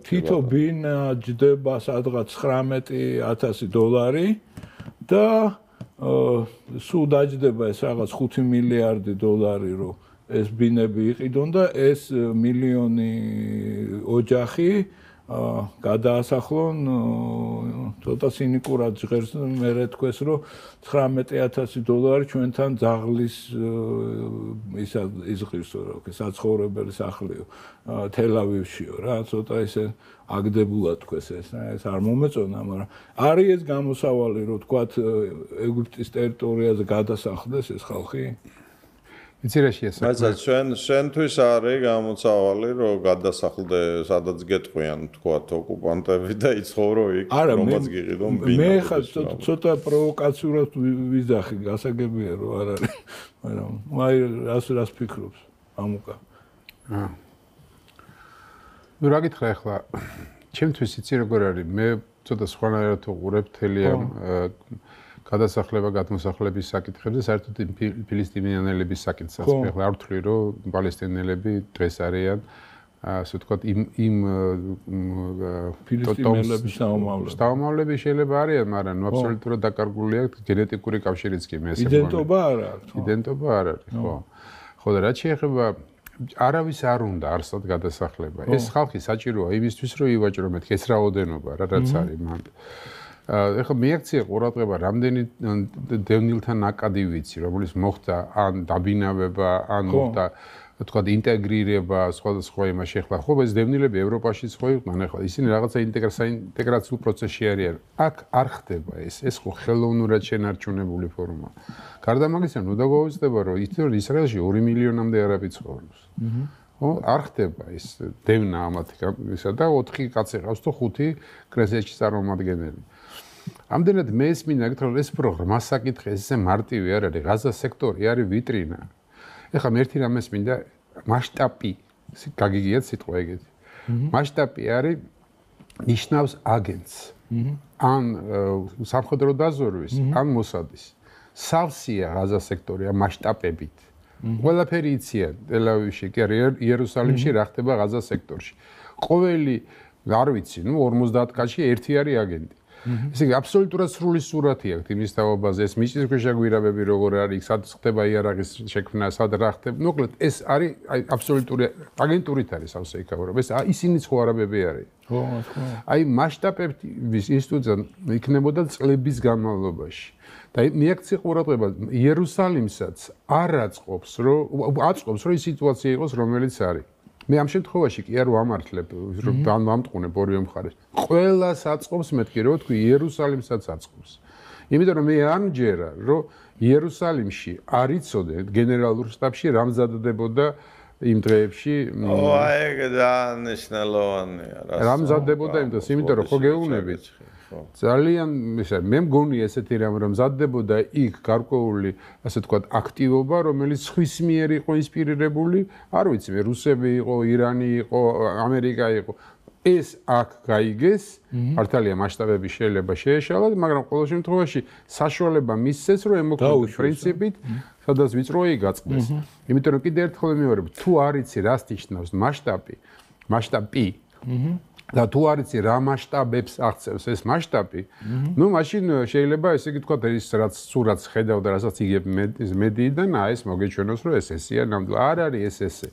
თითო ბინა ჯდება სადღაც $19,000 და სულ დაჯდება ეს რაღაც $5 მილიარდი რომ ეს ბინები იყიდონ და ეს მილიონი ოჯახი გადაასახლონ ცოტა სინიკურად ჟღერს მე რეთქვეს რომ $19,000 ჩვენთან ძაღლის იზღირსო რა საცხოვრებელი სახლიო თელ-ავივშიო რა ცოტა ისე აგდებულად თქვეს ეს არ მომეწონა მაგრამ არის ეს გამოსავალი რომ თქვათ ეგვიპტის ტერიტორიაზე გადასახლდეს ეს ხალხი იცი რა შეესაბამება მაინც შენთვის არის გამოცავალი რომ გადასახლდე სადაც გეტყვიან თქვათ ოკუპანტები და იცხოვრო იქ რომაც გიყიდონ ბინა მე ხა ცოტა პროვოკაციურად ვიზახი გასაგებია რომ არ არის მაგრამ აი რას ფიქრობს ამუკა ნუ რა გითხრა ახლა ჩემთვის იცი როგორ არის მე ცოტა სხვანაირად ვუყურებ თელი ამ გადასახლება გადმოსახლების საკითხებზე საერთოდ ფილისტიმიანელების საკითხსაც ახლა არ ვთვლი რომ პალესტინელები დღეს არიან ასე ვთქვათ იმ ფილისტიმელების სტაუმავლები შეიძლება არიან მაგრამ ნუ აბსოლუტურად დაკარგული აქვს გენეტიკური კავშირიც კი მე ესე იდენტობა არ არის იდენტობა არ არის ხო და რაც შეეხება არავის არ უნდა არსად გადასახლება ეს ხალხი საჭიროა იმისთვის რომ ივაჭრო მეთქი ეს რაოდენობა რა რაც არის მან ეხლა მეაქცია ყურადღება რამდენი დევნილთან ნაკადი ვიცი რომელიც მოხდა ან დაბინავება ან მოხდა თქვა ინტეგრირება სხვადასხვა იმაში ახლა ხო ეს დევნილები ევროპაშიც ხო იყვნენ ახლა ისინი რაღაცა ინტეგრაციულ პროცესში არიან აქ არ ხდება ეს ხო ხელოვნურად შენარჩუნებული ფორმა გარდა ამისა ნუ დაგვაუწყდება რომ ისრაელში 2 მილიონამდე არაბი ცხოვრობს ხო არ ხდება ეს დევნა ამათი ისა და 4 კაცი ყავს თუ 5 კრეზეში წარმომადგენელი ამდენად მე ესმინა გითხრა რომ ეს პროგრამა საკითხი ესე მარტივი არ არის ღაზა სექტორი არის ვიტრინა ეხლა მე ერთი რამეს მინდა მასშტაბი გაგიგიათ სიტყვა ეგეთი მასშტაბი არის ნიშნავს აგენტს ან სამხედრო დაზვერვის ან მოსადის სავსეა ღაზა სექტორი ამ მასშტაბებით ყველაფერი იციან ტელ-ავივში კი იერუსალიმში რა ხდება ღაზა სექტორში ყოველი არ ვიცი ნუ 50 კაცში ერთი არის აგენტი ესე იგი აბსოლუტურად სრული სურათი აქვს იმის თაობაზე ეს მიწისქვეშა გვირაბები როგორ არის სად ხდება იარაღის შექმნა სად რა ხდება მოკლედ ეს არის აბსოლუტური აგენტურით არის სავსე იქაურობა ეს ისინიც ხო არაბები არის ხო ხო აი მასშტაბების ინსტიტუტიდან იქნებოდა წლების განმავლობაში და მეაქცია ყურადღება იერუსალიმსაც არ აწყობს რომ ის სიტუაცია იყოს რომელიც არის მე ამ შემთხვევაში კი არ ვამართლებ რომ ვამტყუნებ ორივე მხარეს ყველას აწყობს მეთქი რომ თქვი იერუსალიმსაც აწყობს იმიტომ რომ მე არ მჯერა რომ იერუსალიმში არ იცოდე გენერალურ შტაბში რა მზადდებოდა იმ დღეებში ეგ დანიშნულოვანია რა მზადდებოდა იმ დღეს იმიტომ რომ ხო გეუბნებით ძალიან ისე მე მგონი ესეთი რამ რომ მზადდებოდა იქ გარკვეული ასე თქვა აქტივობა რომელიც ხვის მიერ იყო ინსპირირებული არ ვიცი მე რუსები იყო ირანი იყო ამერიკა იყო ეს აქ გაიგეს მართალია მასშტაბები შეიძლება შეეშალათ მაგრამ ყოველ შემთხვევაში საშუალება მისცეს რომ ემოქმედოს პრინციპით სადაც ვიწროი გაწყდეს იმიტომ რომ კიდევ ერთხელ მეორე თუ არ იცი რას ნიშნავს მასშტაბი და თუ არ იცი რა მასშტაბებს აღწევს ეს მასშტაბი, ნუ მაშინ შეიძლება ესე იგი თქვა ის რაც სურათს ხედავ და რასაც იგებ მედიიდან, აი ეს მოგეჩვენოს რომ ეს ესეა ნამდვილად არ არის ეს ესე.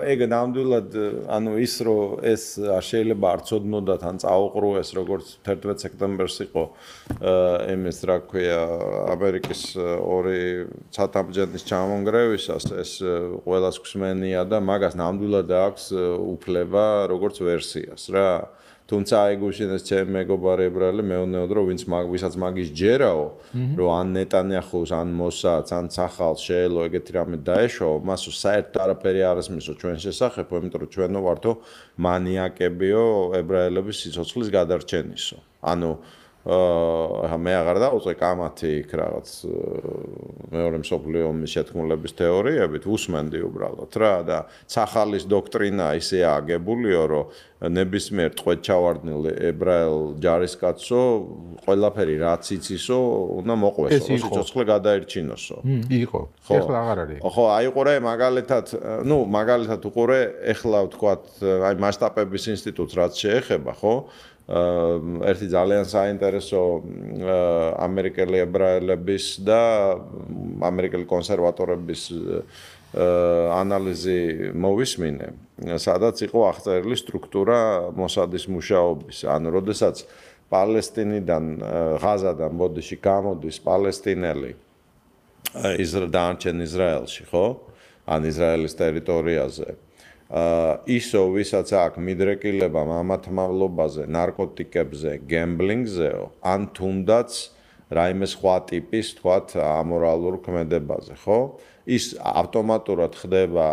ეგ ნამდვილად ანუ ის რომ ეს შეიძლება არ წოდნოდათ ან წაუყრუეს როგორც 11 სექტემბერს იყო MS რა ქვია ამერიკის ორი ცათამბჯენის ჩამონგრევისას ეს ყველას გვსმენია და მაგას ნამდვილად აქვს უფლება როგორც ვერსიას რა რა. თუმცა აი გუშინეს ჩემი მეგობარი ებრაელი მეუბნებოდ რომ ვისაც მაგის ჯერაო რომ ან ნეტანიაჰუს ან მოსადს ან სახალს შეელო ეგეთი რამე დაეშვა მას საერთოდ არაფერი არ ესმისო ჩვენ შესახებ იმიტომ რომ ჩვენო ვართო მანიაკებიო ებრაელების სიცოცხლის გადარჩენისო ანუ მე აღარ დავუწყე კამათი იქ რაღაც მეორე მსოფლიო ომის შეთქმულების თეორიებით უსმენდი უბრალოდ რა და სახალის დოქტრინა ისე აგებულიო რომ ნებისმიერ წვეთ ჩავარდნილ ებრაელ ჯარისკაცო ყველაფერი რაც იცისო უნდა მოყვესო სიცოცხლე გადაერჩინოსო იყო ეხლა აღარ არის ხო აი ყურე მაგალითად უყურე ეხლა ვთქვათ აი მასშტაბების ინსტიტუტს რაც შეეხება ხო ერთი ძალიან საინტერესო ამერიკელი ებრაელების და ამერიკელი კონსერვატორების ანალიზი მოვისმინე, სადაც იყო აღწერილი სტრუქტურა მოსადის მუშაობის. ანუ, როდესაც პალესტინიდან, ღაზადან ბოდიში გამოდის პალესტინელი დანარჩენ ისრაელში, ხო? ან ისრაელის ტერიტორიაზე. ისო ვისაც აქვს მიდრეკილება მამათმავლობაზე, ნარკოტიკებზე, გემბლინგზეო, ან თუნდაც რაიმე სხვა ტიპის, თქვათ, ამორალურ ქმედებაზე, ხო? ის ავტომატურად ხდება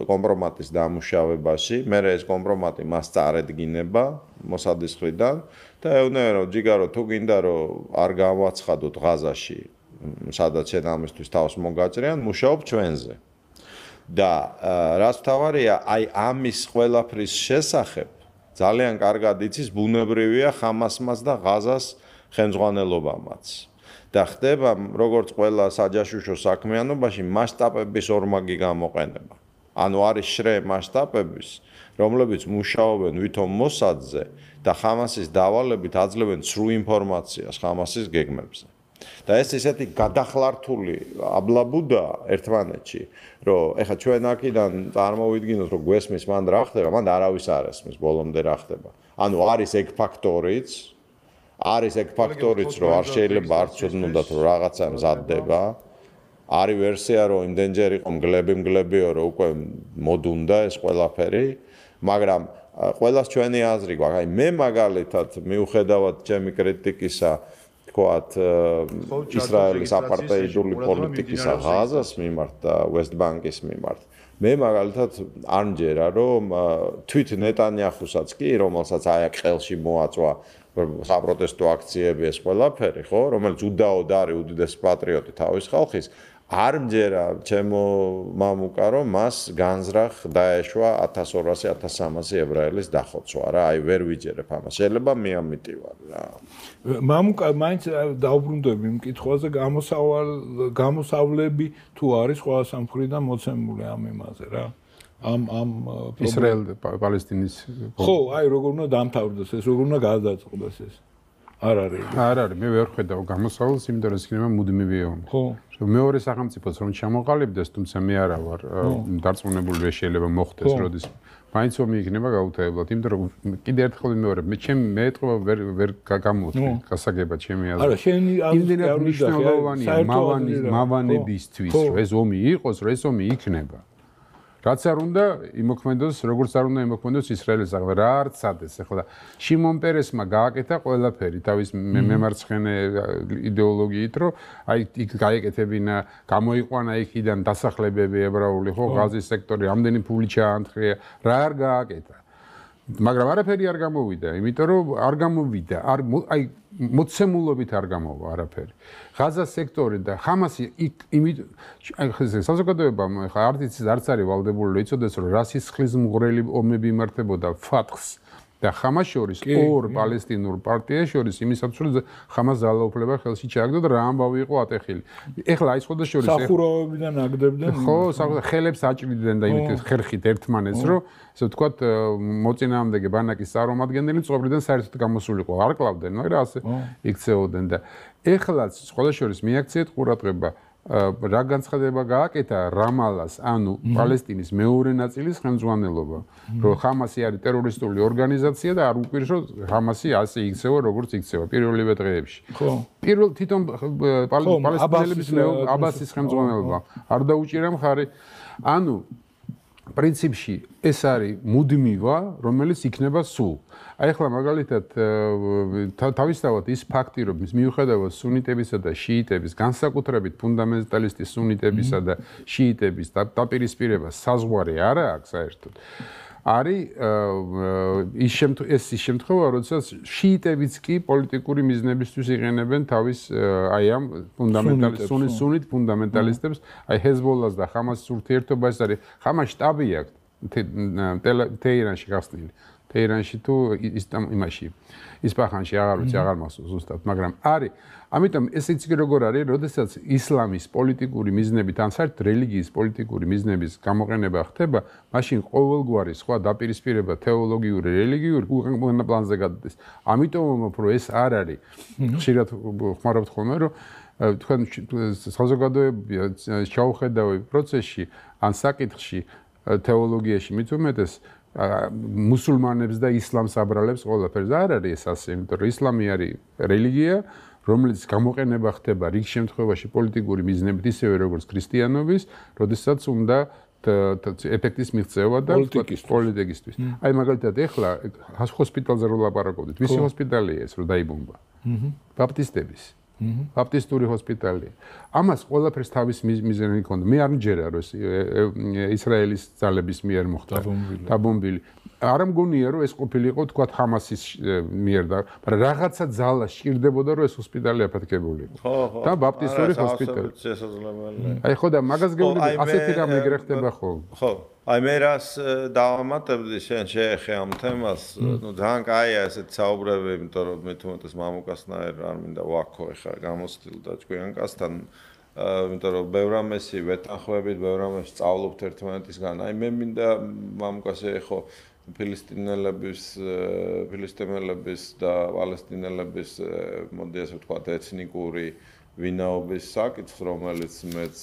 კომპრომატის დამუშავებაში, მერე ეს კომპრომატი მას წარედგინება მოსადის მხრიდან და ეუბნება რომ ჯიგარო თუ გინდა რომ არ გავაცხადოთ ღაზაში, სადაც შენ ამისთვის თავს მოგაჭრიან, მუშაობ ჩვენზე. და რაც თავარია, აი ამის ყველაფრის შესახებ ძალიან კარგად იცის ბუნებრივია ხამასმაც და ღაზას ხელმძღვანელობამაც. და ხდება როგორც ყველა საჯაშუშო საქმიანობაში მასშტაბების ორმაგი გამოყენება. ანუ არის შრე მასშტაბების, რომლებიც მუშაობენ ვითომ მოსადზე და ხამასის დავალებით აძლევენ სრულ ინფორმაციას ხამასის გეგმებზე. და ეს ისეთი გადახლართული აბლაბუდა ერთმანეთში, რომ ეხლა ჩვენ აქედან წარმოვიდგინოთ, რომ გვესმის მან რა ხდება, მან არავის არ ესმის ბოლომდე რა ხდება. ანუ არის ეგ ფაქტორიც, რომ არ შეიძლება არ ცოდნოდათ, რომ რაღაცა მზადდება. არის ვერსია, რომ იმდენჯერ იყო მგლებიო, რომ უკვე მოდუნდა ეს ყველაფერი, მაგრამ ყველას ჩვენი აზრი გვაქვს. აი მე მაგალითად მიუხედავად ჩემი კრიტიკისა თქვათ ისრაელის აპარტეიდული პოლიტიკისა ღაზას მიმართ და ვესტ ბანკის მიმართ. მე მაგალითად არ მჯერა რომ თვით ნეტანიაჰუსაც კი რომელსაც აი აქ ხელში მოაწვა საპროტესტო აქციები ეს ყველაფერი ხო რომელიც უდაოდ არის უდიდესი პატრიოტი თავის ხალხის არ მჯერა ჩემო მამუკა რომ მას განზრახ დაეშვა 1200-1300 ებრაელის დახოცვა რა აი ვერ ვიჯერებ ამას შეიძლება მე ამიტივარ რა მამუკა მაინც დაუბრუნდები იმ კითხვაზე გამოსავლები თუ არის ყველა სამხრიდან მოცემული ამ იმაზე რა ამ ისრაელ პალესტინის ხო აი როგორ უნდა დამთავრდეს ეს როგორ უნდა გადაწყდეს ეს არ არის მე ვერ ხედავ გამოსავალს იმიტომ რომ ეს იქნება მუდმივი ომი ხო მეორე სახელმწიფოს რომ ჩამოყალიბდეს თუმცა მე არა ვარ დარწმუნებული რომ შეიძლება მოხდეს როდის მაინც ომი იქნება გაუთაებლად იმიტომ რომ კიდე ერთხელ მეორე მე ეთქობა ვერ გამოვთქვი გასაგებად ჩემი აზრით არა შენი იმდენად მნიშვნელოვანია მავანებისთვის რომ ეს ომი იყოს რომ ეს ომი იქნება რაც არ უნდა იმოქმედოს, როგორც არ უნდა იმოქმედოს ისრაელის აღლა რა არ ცადეს. ახლა შიმონ პერესმა გააკეთა ყველაფერი თავის მემარცხენე იდეოლოგიით, რომ აი იქ გაეკეთებინა, გამოიყვანა იქიდან დასახლებები ებრაული, ხო, ღაზის სექტორი, ამდენი ფული ჩაანთხრია, რა არ გააკეთა. მაგრამ არაფერი არ გამოვიდა, იმიტომ რომ არ გამოვიდა, აი მოცემულობით არ გამოვა არაფერი. ღაზას სექტორი და ხამასი საზოგადოებამ ხა არც არის ვალდებული რომ იცოდეს რომ რა სისხლის მღვრელი ომები იმართებოდა ფათხს და ხამას შორის ორ პალესტინურ პარტიას შორის იმისაც რომ ხამას ძალაუფლება ხელში ჩააგდო და რა ამბავი იყო ატეხილი. ეხლა აი სხვა შორის სახურავებიდან აგდებდნენ ხო, ხელებს აჭრიდნენ და იმით ხერხით ერთმანეთს რომ ესე ვთქვათ მოწინააღმდეგე ბანაკის წარმომადგენელი წობრიდან საერთოდ გამოსულიყო. არ კლავდნენ, ნუ რა ასე იქცეოდნენ და ეხლაც სხვა შორის მიაქციეთ ყურადღება რა განცხადება გააკეთა რამალას, ანუ პალესტინის მეორე ნაწილის ხელმძღვანელობა, რომ ხამასი არის ტერორისტული ორგანიზაცია და არ უკვირს რომ ხამასი ასე იქცევა, როგორც იქცევა პირველივე დღეებში. ხო. თვითონ პალესტინელების აბასის ხელმძღვანელობა არ დაუჭირა მხარი. ანუ პრინციპში ეს არის მუდმივა, რომელიც იქნება სულ. აი ახლა მაგალითად თავისთავად ის ფაქტი, რომ მიუხედავად სუნიტებისა და შიიტების, განსაკუთრებით ფუნდამენტალისტის სუნიტებისა და შიიტების დაპირისპირება საზღვარი არა აქვს საერთოდ. არის ეს შემთხვევა, როდესაც შიიტებიც კი პოლიტიკური მიზნებისთვის იყენებენ თავის აი ამ ფუნდამენტალისტ სუნით ფუნდამენტალისტებს, აი ჰეზბოლას და ხამასის ურთიერთობა ეს არის. ხამას შტაბი აქვს თეირანში გახსნილი. თეირანში თუ იმაში ისპაჰანში აღარ ვიცი, აღარ მახსოვს ზუსტად, მაგრამ არის. ამიტომ ეს იცი როგორ არის, როდესაც ისლამის პოლიტიკური მიზნებით, ან საერთოდ რელიგიის პოლიტიკური მიზნების გამოყენება ხდება, მაშინ ყოველგვარი სხვა დაპირისპირება თეოლოგიური, რელიგიური უკანა პლანზე გადადის. ამიტომ უფრო ეს არ არის. ხშირად ხმარავთ ხოლმე, რომ თქვენ საზოგადოებრივ ჩაუხედავი პროცესში, ან საკითხში, თეოლოგიაში მით უმეტეს მუსულმანებს და ისლამს აბრალებს ყველაფერს. არ არის ეს ასე, იმიტომ რომ ისლამი არის რელიგია, რომელიც გამოყენება ხდება რიგ შემთხვევაში პოლიტიკური მიზნებით, ისევე როგორც ქრისტიანობის, როდესაც უნდა ეფექტის მიღწევა და პოლიტიკისთვის. აი მაგალითად ეხლა ჰოსპიტალზე რო ლაპარაკობდით, ვისი ჰოსპიტალია ეს რო დაიბომბა? ბაპტისტების. ბაპტისტური ჰოსპიტალია. ამას ყველაფერს თავის მიზანი ჰქონდა. მე არ მჯერა რომ ისრაელის ძალების მიერ მოხდა დაბომბილი. არ მგონია რომ ეს ყოფილიყო თქვა ჰამასის მიერ და მაგრამ რაღაცა ძალა სჭირდებოდა რომ ეს ჰოსპიტალი აფეთქებული იყო. და ბაპტისტური ჰოსპიტალი. აი ხო და მაგას გეუბნები ასეთი რამე გრეხდება ხოლმე. ხო. აი მე რას დავამატებდი შენ შეეხე ამ თემას, ნუ ძალიან კაია ესეთ საუბრები, იმიტომ რომ მე თუმეტეს მამუკასნაირ არ მინდა ვაქო ეხა გამოსtildeდა და ჭკვიანკასთან, იმიტომ რომ ბევრ ამესი ვეთანხმებით, ბევრ ამას სწავლობთ ერთმანეთისგან. აი მე მინდა მამუკას ეხო ფილისტიმელების და პალესტინელების მოდი ასე ვთქვათ ეთნიკური ვინაობის საკითხს, რომელიც მეც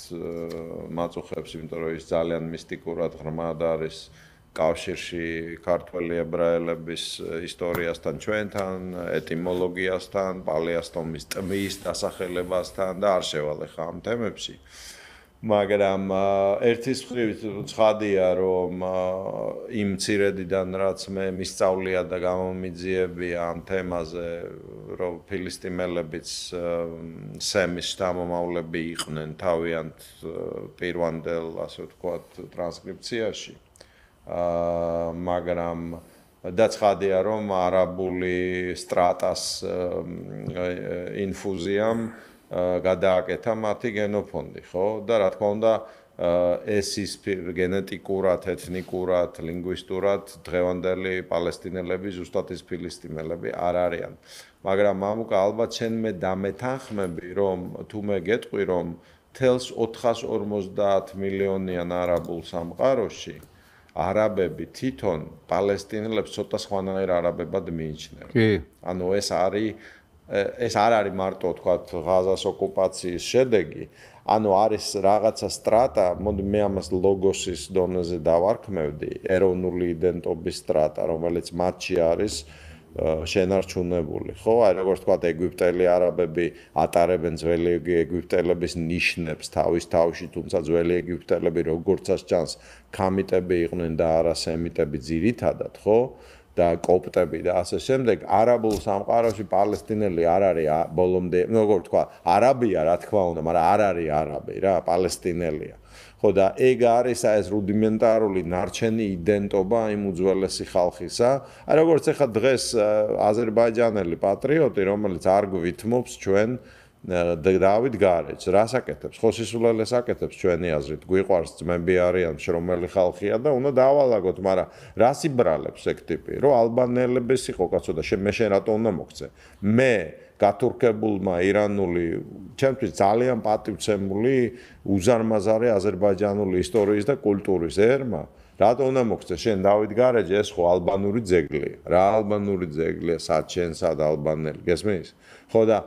მაწუხებს, იმიტომ რომ ის ძალიან მისტიკურად ღრმად არის კავშირში ქართველი ებრაელების ისტორიასთან, ჩვენთან, ეტიმოლოგიასთან, პალეასტომის ტმის დასახელებასთან და არ შევალ ხა ამ თემებში. მაგრამ ერთის მხრივ ცხადია, რომ იმ ცირედიდან რაც მე მისწავლია და გამომიძიებია ამ თემაზე, რომ ფილისტიმელებიც სემის შთამომავლები იყვნენ თავიანთ პირვანდელ, ასე ვთქვათ, ტრანსკრიფციაში. მაგრამ და ცხადია, რომ არაბული სტრატას ინფუზიამ გადააკეთა მათი გენოფონდი, ხო? და რა თქმა უნდა, ეს ის გენეტიკურად, ეთნიკურად, ლინგვისტურად დღევანდელი პალესტინელები, ზუსტად ის ფილისტიმელები არ არიან. მაგრამ მამუკა, ალბათ შენ მე დამეთანხმები, რომ თუ მე გეტყვი, რომ თელს 450 მილიონიან არაბულ სამყაროში არაბები თვითონ პალესტინელებს ცოტა სხვანაირ არაბებად მიიჩნევენ. კი. ანუ ეს არ არის მარტო თქვათ ღაზას ოკუპაციის შედეგი, ანუ არის რაღაცა სტრატა, მოდი მე ამას ლოგოსის დონეზე დავარქმევდი, ეროვნული იდენტობის სტრატა, რომელიც მათში არის შენარჩუნებული, ხო? აი როგორც თქვათ ეგვიპტელი არაბები ატარებენ ძველი ეგვიპტელების ნიშნებს თავის თავში, თუმცა ძველი ეგვიპტელები როგორცაც ჩანს, ქამიტები იყვნენ და არა სემიტები ძირითადად, ხო? და კოპტები და ასე შემდეგ, არაბულ სამყაროში პალესტინელი არ არის ბოლომდე, როგორ ვთქვა, არაბია რა თქმა უნდა, მაგრამ არ არის არაბი რა, პალესტინელია. ხო და ეგ არის ეს რუდიმენტარული ნარჩენი იდენტობა იმ უძველესი ხალხისა. აი როგორც ეხა დღეს აზერბაიჯანელი პატრიოტი, რომელიც არ გვითმობს ჩვენ დავით გარეჯს, რას აკეთებს? ხო სისულელეს აკეთებს ჩვენი აზრით, გვიყვარს ძმები არიან, შრომელი ხალხია და უნდა დაავალაგოთ, მაგრამ რას იბრალებს ეგ ტიპი? რომ ალბანელების იყო კაცო და მე შენ რატო უნდა მოგცე? მე გათურქებულმა ირანული, ჩემთვის ძალიან პატივცემული, უზარმაზარი აზერბაიჯანული ისტორიის და კულტურის ერმა, რატო უნდა მოგცე შენ დავით გარეჯი, ეს ხო ალბანური ძეგლია. რა ალბანური ძეგლია, სად შენ სად ალბანელი, გესმის? ხო და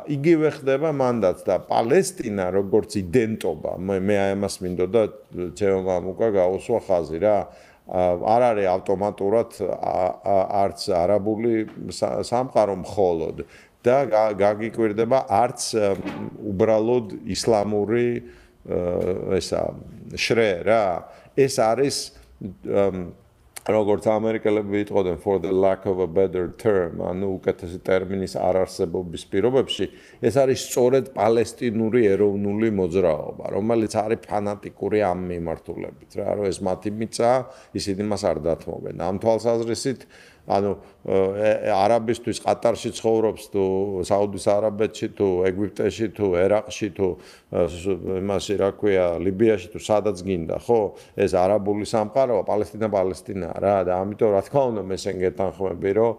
იგივე ხდება მანდაც და პალესტინა როგორც იდენტობა, მე ამას მინდოდა ჩემო მამუკა გაუსვა ხაზი რა. არ არის ავტომატურად არც არაბული სამყარო მხოლოდ და გაგიკვირდება არც უბრალოდ ისლამური ესა შრე რა. ეს არის როგორც ამერიკელები იტყოდნენ for the lack of a better term, ანუ უკეთესი ტერმინის არარსებობის პირობებში, ეს არის სწორედ პალესტინური ეროვნული მოძრაობა, რომელიც არის ფანატიკური ამ მიმართულებით, რა, რომ ეს მათი მიწაა, ისინი მას არ დათმობენ. ამ თვალსაზრისით ანუ არაბისთვის ყატარში ცხოვრობს თუ საუდის არაბეთში თუ ეგვიპტეში თუ ერაყში თუ იმაში რა ქვია ლიბიაში თუ სადაც გინდა ხო ეს არაბული სამყაროა პალესტინაა რა და ამიტომ რა თქმა უნდა მე შენ გეთანხმები რომ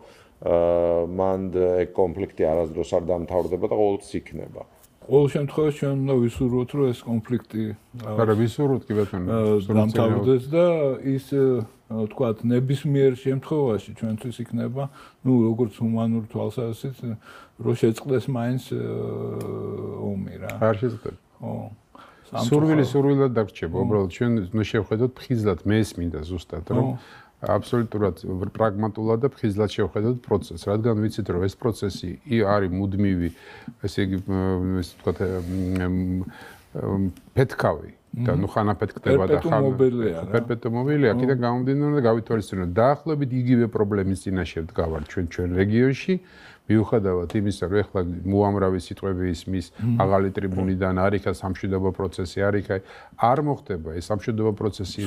მანდ ეგ კონფლიქტი არასდროს არ დამთავრდება და ყოველთვის იქნება ყოველ შემთხვევაში ჩვენ უნდა ვისურვოთ რომ ეს კონფლიქტი არა ვისურვოთ კი ბატონო დამთავრდეს და ის თქვათ ნებისმიერ შემთხვევაში ჩვენთვის იქნება ნუ როგორც ჰუმანურ თვალსაზრისით რომ შეწყდეს მაინც ომი რა არ შეწყდება ხო სურვილად დაგრჩება უბრალოდ ჩვენ ნუ შევხედოთ ფხიზლად მე ეს მინდა ზუსტად რომ აბსოლუტურად პრაგმატულად და ფხიზლად შევხედოთ პროცესს, რადგან ვიცით რომ ეს პროცესი არის მუდმივი, ესე იგი ვთქვათ ფეთქავი და ნუ ხანა ფეთქდება და ხანა პერპეტუმობილია, კიდე გამომდინარე და გავითვალისწინოთ დაახლოებით იგივე პრობლემის წინაშე ვდგავართ ჩვენ რეგიონში. მიუხედავად იმისა, რომ ეხლა მოამრავი სიტყვები ისმის აღალი ტრიბუნიდან არიქა სამშვიდობო პროცესი არიქა არ მოხდება ეს სამშვიდობო პროცესი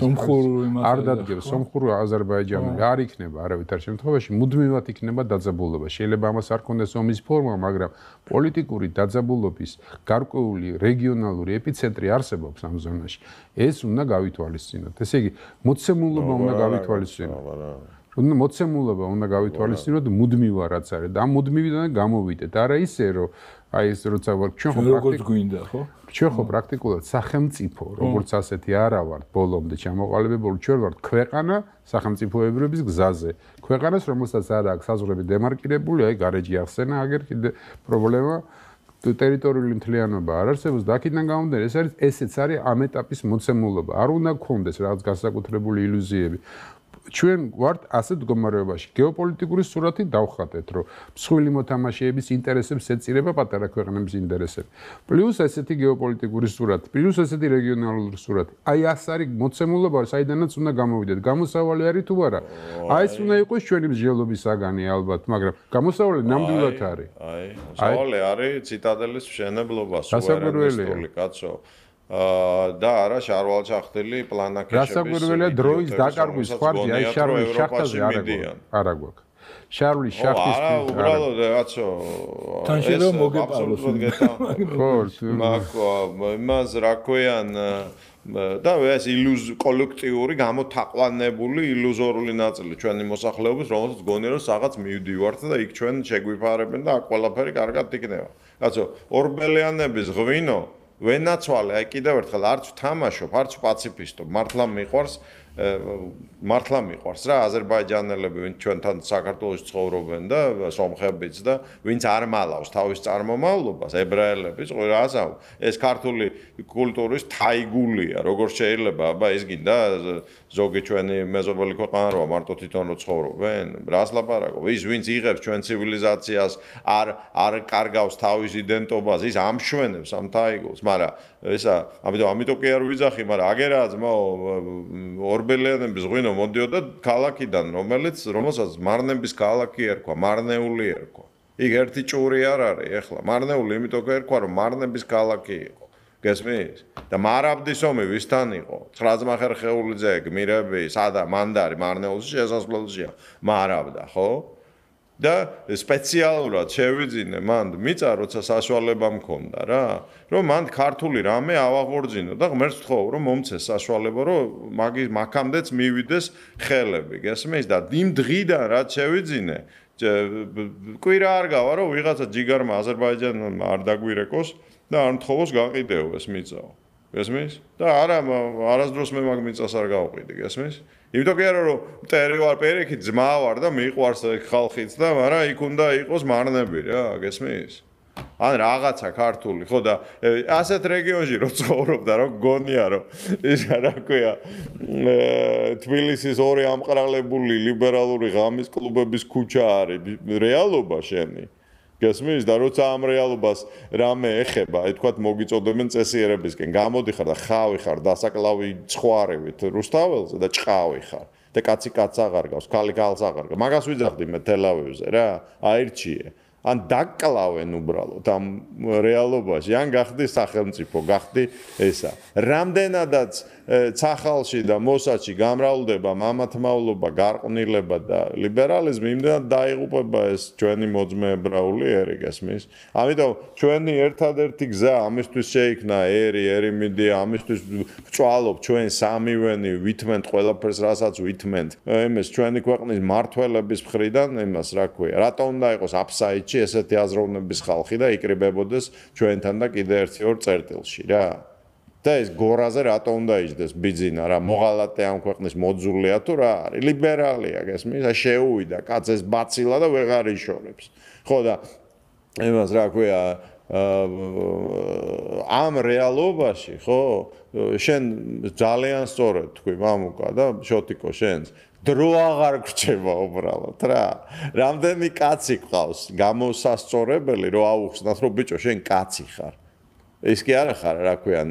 არ დადგება სომხური აზერბაიჯანი არ იქნება არავითარ შემთხვევაში მუდმივად იქნება დაძაბულობა შეიძლება ამას არ ქონდეს ომის ფორმა მაგრამ პოლიტიკური დაძაბულობის გარკვეული რეგიონალური ეპიცენტრი არსებობს ამ ზონაში ეს უნდა გავითვალისწინოთ ესე იგი მოცემულობა უნდა გავითვალისწინოთ უნდა მოცემულობა უნდა გავითვალისწინოთ მუდმივა რაც არის და ამ მუდმივიდან გამოვიდეთ არა ისე რომ აი ეს როცა ვარ ჩვენ ხო როგორც გვინდა ხო ჩვენ ხო პრაქტიკულად სახელმწიფო როგორც ასეთი არა ვართ ბოლომდე ჩამოყალიბებული ჩვენ ვართ ქვეყანა სახელმწიფოებრების გზაზე ქვეყანას რომელსაც არ აქვს საზღვრები დემარკირებული აი გარეჯი ახსენა აგერ კიდე პრობლემა ტერიტორიული მთლიანობა არ არსებობს და აქედან გამომდინარე ეს არის ესეც არის ამ ეტაპის მოცემულობა არ უნდა გქონდეს რაღაც განსაკუთრებული ილუზიები ჩვენ ვართ ასეთ მდგომარეობაში გეოპოლიტიკური სურათი დავხატეთ რომ მსხვილი მოთამაშეების ინტერესებს ეწირება პატარა ქვეყნების ინტერესები პლუს ესეთი გეოპოლიტიკური სურათი პლუს ესეთი რეგიონალური სურათი აი ეს არის მოცემულობა საიდანაც უნდა გამოვიდეთ გამოსავალი არის თუ არა აი ეს უნდა იყოს ჩვენი მსჯელობის საგანი ალბათ მაგრამ გამოსავალი ნამდვილად არის აი მოსავალი არის ციტადელის მშენებლობა სუვერენისტული კაცო და არა შარვალ-ჩახტელი პლანაკეშების გასაკვირველია დროის დაკარგვის ხარჯი აი შარლის შახტაზე არ აქვს შარლის შახტის არა უბრალოდ რაცო თან შეიძლება მოგეპაროს ხო იმას რა ქვიან და ეს კოლექტიური გამოთაყვანებული ილუზორული ნაწილი ჩვენი მოსახლეობის რომელსაც გონია რომ რაღაც მივდივართ და იქ ჩვენ შეგვიფარებენ და აქ ყველაფერი კარგად იქნება რაცო ორბელიანების ღვინო ვენაცვალე აი კიდევ ერთხელ არც ვთამაშობ, არც ვპაციფისტობ, მართლა მიყვარს რა აზერბაიჯანელები, ვინც ჩვენთან საქართველოში ცხოვრობენ და სომხებიც და ვინც არ მალავს თავის წარმომავლობას, ებრაელებიც, ყველასავ. ეს ქართული კულტურის თაიგულია, როგორ შეიძლება, აბა ის გინდა ზოგი ჩვენი მეზობელი ქვეყანა როა მარტო თვითონ რო ცხოვრობენ? რას ლაპარაკობ? ის ვინც იღებს ჩვენ ცივილიზაციას, არ კარგავს თავის იდენტობას, ის ამშვენებს ამ თაიგულს, მაგრამ ესა ამიტომ კი არ ვიძახი, მაგრამ აგერა ძმაო ორბელიანების ღვინო მოდიოდა ქალაქიდან, რომელსაც მარნების ქალაქი ერქვა, მარნეული ერქვა. იქ ერთი ჭური არ არის, ეხლა მარნეული იმიტომ ერქვა, რომ მარნების ქალაქი იყო. გესმის? და მარაბდის ომი ვისთან იყო? 9 ძმა ხერხეულიძე, გმირები, სადა მანდარი მარნეულში შესასვლელშია. მარაბდა, ხო? და სპეციალურად შევიძინე მანდ მიწა როცა საშუალება მქონდა რა რომ მანდ ქართული რამე ავაღორძინო და ღმერთს ვთხოვ რომ მომცეს საშუალება რომ მაგამდეც მივიდეს ხელები გესმის და იმ დღიდან რაც შევიძინე კვირა არ გავა რომ ვიღაცა ჯიგარმა აზერბაიჯანმა არ დაგვირეკოს და არ მთხოვოს გაყიდეო ეს მიწაო გესმის და არასდროს მე მაგ მიწას არ გავყიდი გესმის იმიტომ კი არა რომ მტერი ვარ პერიქი ძმა ვარ და მიყვარს ხალხიც და მაგრამ იქ უნდა იყოს მარნები რა გესმის ან რაღაცა ქართული ხო და ასეთ რეგიონში რო ცხოვრობდა რომ გონია რომ ის რა ქვია თბილისის ორი ამყრალებული ლიბერალური ღამის კლუბების ქუჩა არის რეალობა შენი გესმის და როცა ამ რეალობას რამე ეხება, აი თქვათ მოგიწოდებენ წესიერებისკენ, გამოდიხარ და ხავი ხარ, დასაკლავი ცხვარებით რუსთაველზე და ჭყავი ხარ. და კაცი კაცს აღარ გავს, ქალი ქალს აღარ გავს. მაგას ვიძახდი მე თელავივზე რა, აირჩიე. ან დაკკლავენ უბრალოდ ამ რეალობაში, ან გახდი სახელმწიფო, გახდი ესა. რამდენადაც ცახალში და მოსაჩი გამრავლდება მამათმავლობა, გარყვნილება და ლიბერალიზმი, იმდენად დაიღუპება ეს ჩვენი მოძმეებრაული ერი, გესმის? ამიტომ ჩვენი ერთადერთი გზა ამისთვის შეიქმნა ერი ამისთვის ვწვალობ ჩვენ სამივენი ვითმენთ ყველაფერს, რასაც ვითმენთ. იმის ჩვენი ქვეყნის მართველების მხრიდან, იმას რა ქვია, რატო უნდა იყოს აფსაიდში ესეთი აზროვნების ხალხი და იკრიბებოდეს ჩვენთან და კიდე 1-2 წერტილში რა. და ეს გორაზე რატო უნდა იჯდეს ბიძინა რა მოღალატე ამ ქვეყნის მოძულია თუ რა არის ლიბერალია გესმის და შეუვიდა კაცეს ბაცილა და ვეღარ იშორებს ხო და იმას რა ქვია ამ რეალობაში ხო შენ ძალიან სწორად თქვი მამუკა და შოტიკო შენს დრო აღარ გრჩება უბრალოდ რა რამდენი კაცი ყავს გამოსასწორებელი რომ აუხსნათ რომ ბიჭო შენ კაცი ხარ ეს კი არა ხარ რა ქვია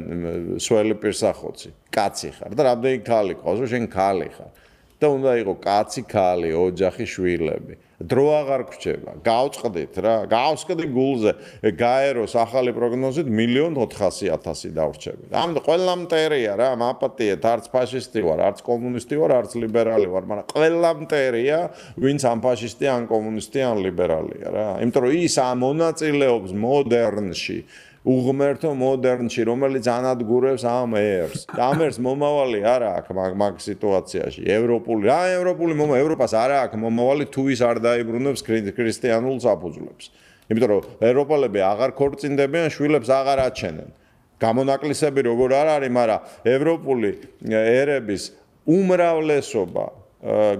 სველი პირსახოცი კაცი ხარ და რამდენი ქალი ყავს რომ შენ ქალი ხარ და უნდა იყოს კაცი ქალი ოჯახი შვილები დრო აღარ გრჩება გავწყდით რა გავსკდი გულზე გაეროს ახალი პროგნოზით 1,400,000 დავრჩებით ამიტომ ყველა მტერია რა მაპატიეთ არც ფაშისტი ვარ არც კომუნისტი ვარ არც ლიბერალი ვარ მაგრამ ყველა მტერია ვინც ამ ფაშისტი ან კომუნისტი ან ლიბერალია რა იმიტომ რომ ის ამონაწილეობს მოდერნში უღმერთო მოდერნში რომელიც ანადგურებს ამ ერს. ამ ერს მომავალი არა აქვს მაგ სიტუაციაში. ევროპას არა აქვს მომავალი თუ ის არ დაიბრუნებს ქრისტიანულ საფუძვლებს. იმიტომ რომ ევროპელები აღარ ქორწინდებიან, შვილებს აღარ აჩენენ. გამონაკლისები როგორ არ არის, მაგრამ ევროპული ერების უმრავლესობა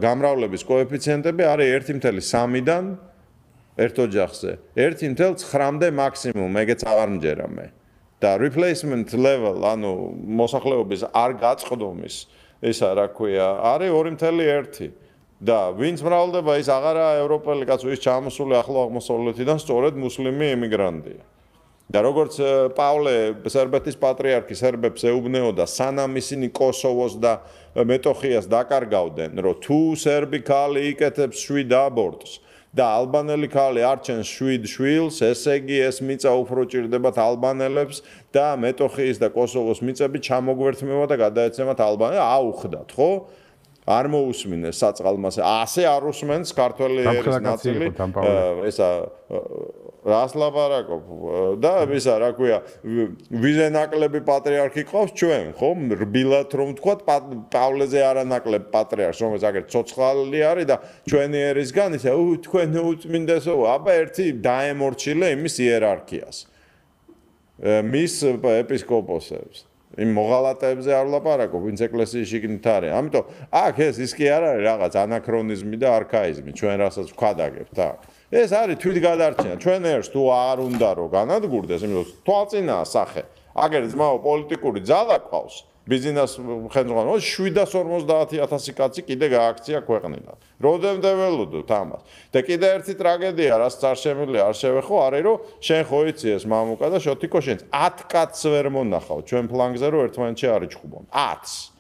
გამრავლების კოეფიციენტები არის 1.3-დან ერთ ოჯახზე 1.9-მდე მაქსიმუმ, ეგეც აღარ მჯერა მე. და replacement level, ანუ მოსახლეობის არ გაწყდომის, ესა რა ქვია, არის 2.1. და ვინც მრავლდება ის აღარა ევროპელი კაცო, ის ჩამოსული ახლო აღმოსავლეთიდან სწორედ მუსლიმი ემიგრანტია. და როგორც პავლე სერბეთის პატრიარქი სერბებს ეუბნეოდა, სანამ ისინი კოსოვოს და მეტოხიას დაკარგავდნენ, რომ თუ სერბი ქალი იკეთებს 7 აბორტს და ალბანელი ქალი არჩენს 7 შვილს, ესე იგი ეს მიწა უფრო ჭირდებათ ალბანელებს და მეტოხიის და კოსოვოს მიწები ჩამოგვერთმევა და გადაეცემათ ალბანელს, აუხდათ, ხო? არ მოусმინეს საწყალმასე. ასე არ უსმენს ქართველი ერის ნაწილი. ესა რას ლაპარაკობ და ისა რა ქვია ვიზენაკლები პატრიარქი ყავს ჩვენ ხო რბილად რომ ვთქვათ პავლეზე არანაკლებ პატრიარქს რომელიც აგერ ცოცხალი არის და ჩვენი ერისგან ისე თქვენ უწმინდესო აბა ერთი დაემორჩილე იმის იერარქიას მის ეპისკოპოსებს იმ მოღალატეებზე არ ვლაპარაკობ ვინც ეკლესიის შიგნით არის ამიტომ აქ ის კი არ არის რაღაც ანაქრონიზმი და არქაიზმი ჩვენ რასაც ვქადაგებთ აქ ეს არის თვითგადარჩენა ჩვენ ერს თუ არ უნდა რომ განადგურდეს იმიტომ რომ თვალწინაა სახე აგერ ძმაო პოლიტიკური ძალა ყავს ბიზნეს ხელმძღვანელს 750,000 კაცი კიდე გააქცია ქვეყნიდან როდემდე ველოდოთ ამას და კიდე ერთი ტრაგედია რაც არ შემიძლია არ შევეხო არის რომ შენ ხო იცი ეს მამუკა და შოტიკო შენს 10 კაცს ვერ მონახავ ჩვენ ფლანგზე რომ ერთმანეთში არ იჭხუბონ 10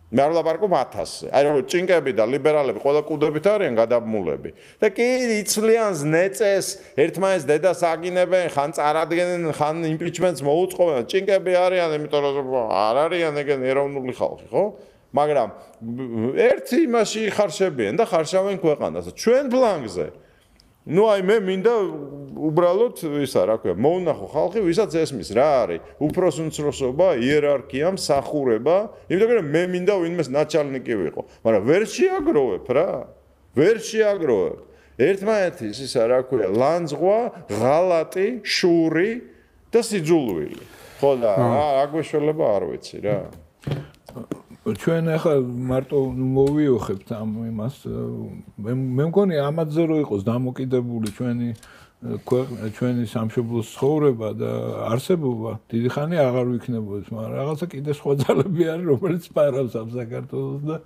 მე არ ვლაპარაკობ 1000-ზე. აი რომ ჭინკები და ლიბერალები ყველა კუდებით არიან გადაბმულები. და კი იცლიან ზნეწეს, ერთმანეთს დედას აგინებენ, ხან წარადგენენ, ხან იმპიჩმენტს მოუწყობენ. ჭინკები არიან, იმიტომ რომ არ არიან ეგენ ეროვნული ხალხი, ხო? მაგრამ ერთი იმაში ხარშებიან და ხარშავენ ქვეყანას. ჩვენ ფლანგზე ну აი მე მინდა უბრალოდ ისა რა ქვია მოუნახო ხალხი ვისაც ესმის რა არის უფროს უმცროსობა იერარქია მსახურება იმიტომ რომ მე მინდა ვინმეს ნაჩალნიკი ვიყო მაგრამ ვერ შეაგროვებ რა ვერ შეაგროვებ ერთმანეთის ისა რა ქვია ლანძღვა ღალატი შური და სიძულვილი ხო და რა აგვეშველება არ ვიცი რა ჩვენ ახლა მარტო მოვიოხებთ ამ იმას მე მგონი ამაზე რო იყოს დამოკიდებული ჩვენი სამშობლოს ცხოვრება და არსებობა დიდი ხანი აღარ ვიქნებოდეს მაგრამ რაღაცა კიდე სხვა ძალები არის რომელიც პარავს ამ საქართველოს და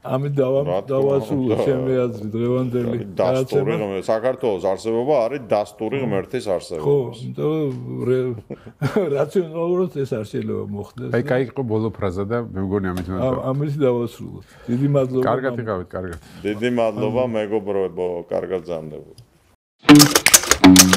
ამით დავასრულოთ ჩემი აზრი დღევანდელი დასტური საქართველოს არსებობა არის დასტური ღმერთის ხო, არსებობა. რაციონალურად ეს არ შეიძლება მოხდეს. აი, кай იყო ბოლო ფრაზა და მე მგონი ამით უნდა. ამით დავასრულოთ. დიდი მადლობა. კარგად იყავით, კარგად. დიდი მადლობა მეგობრებო, კარგად გრძანდებოდეთ.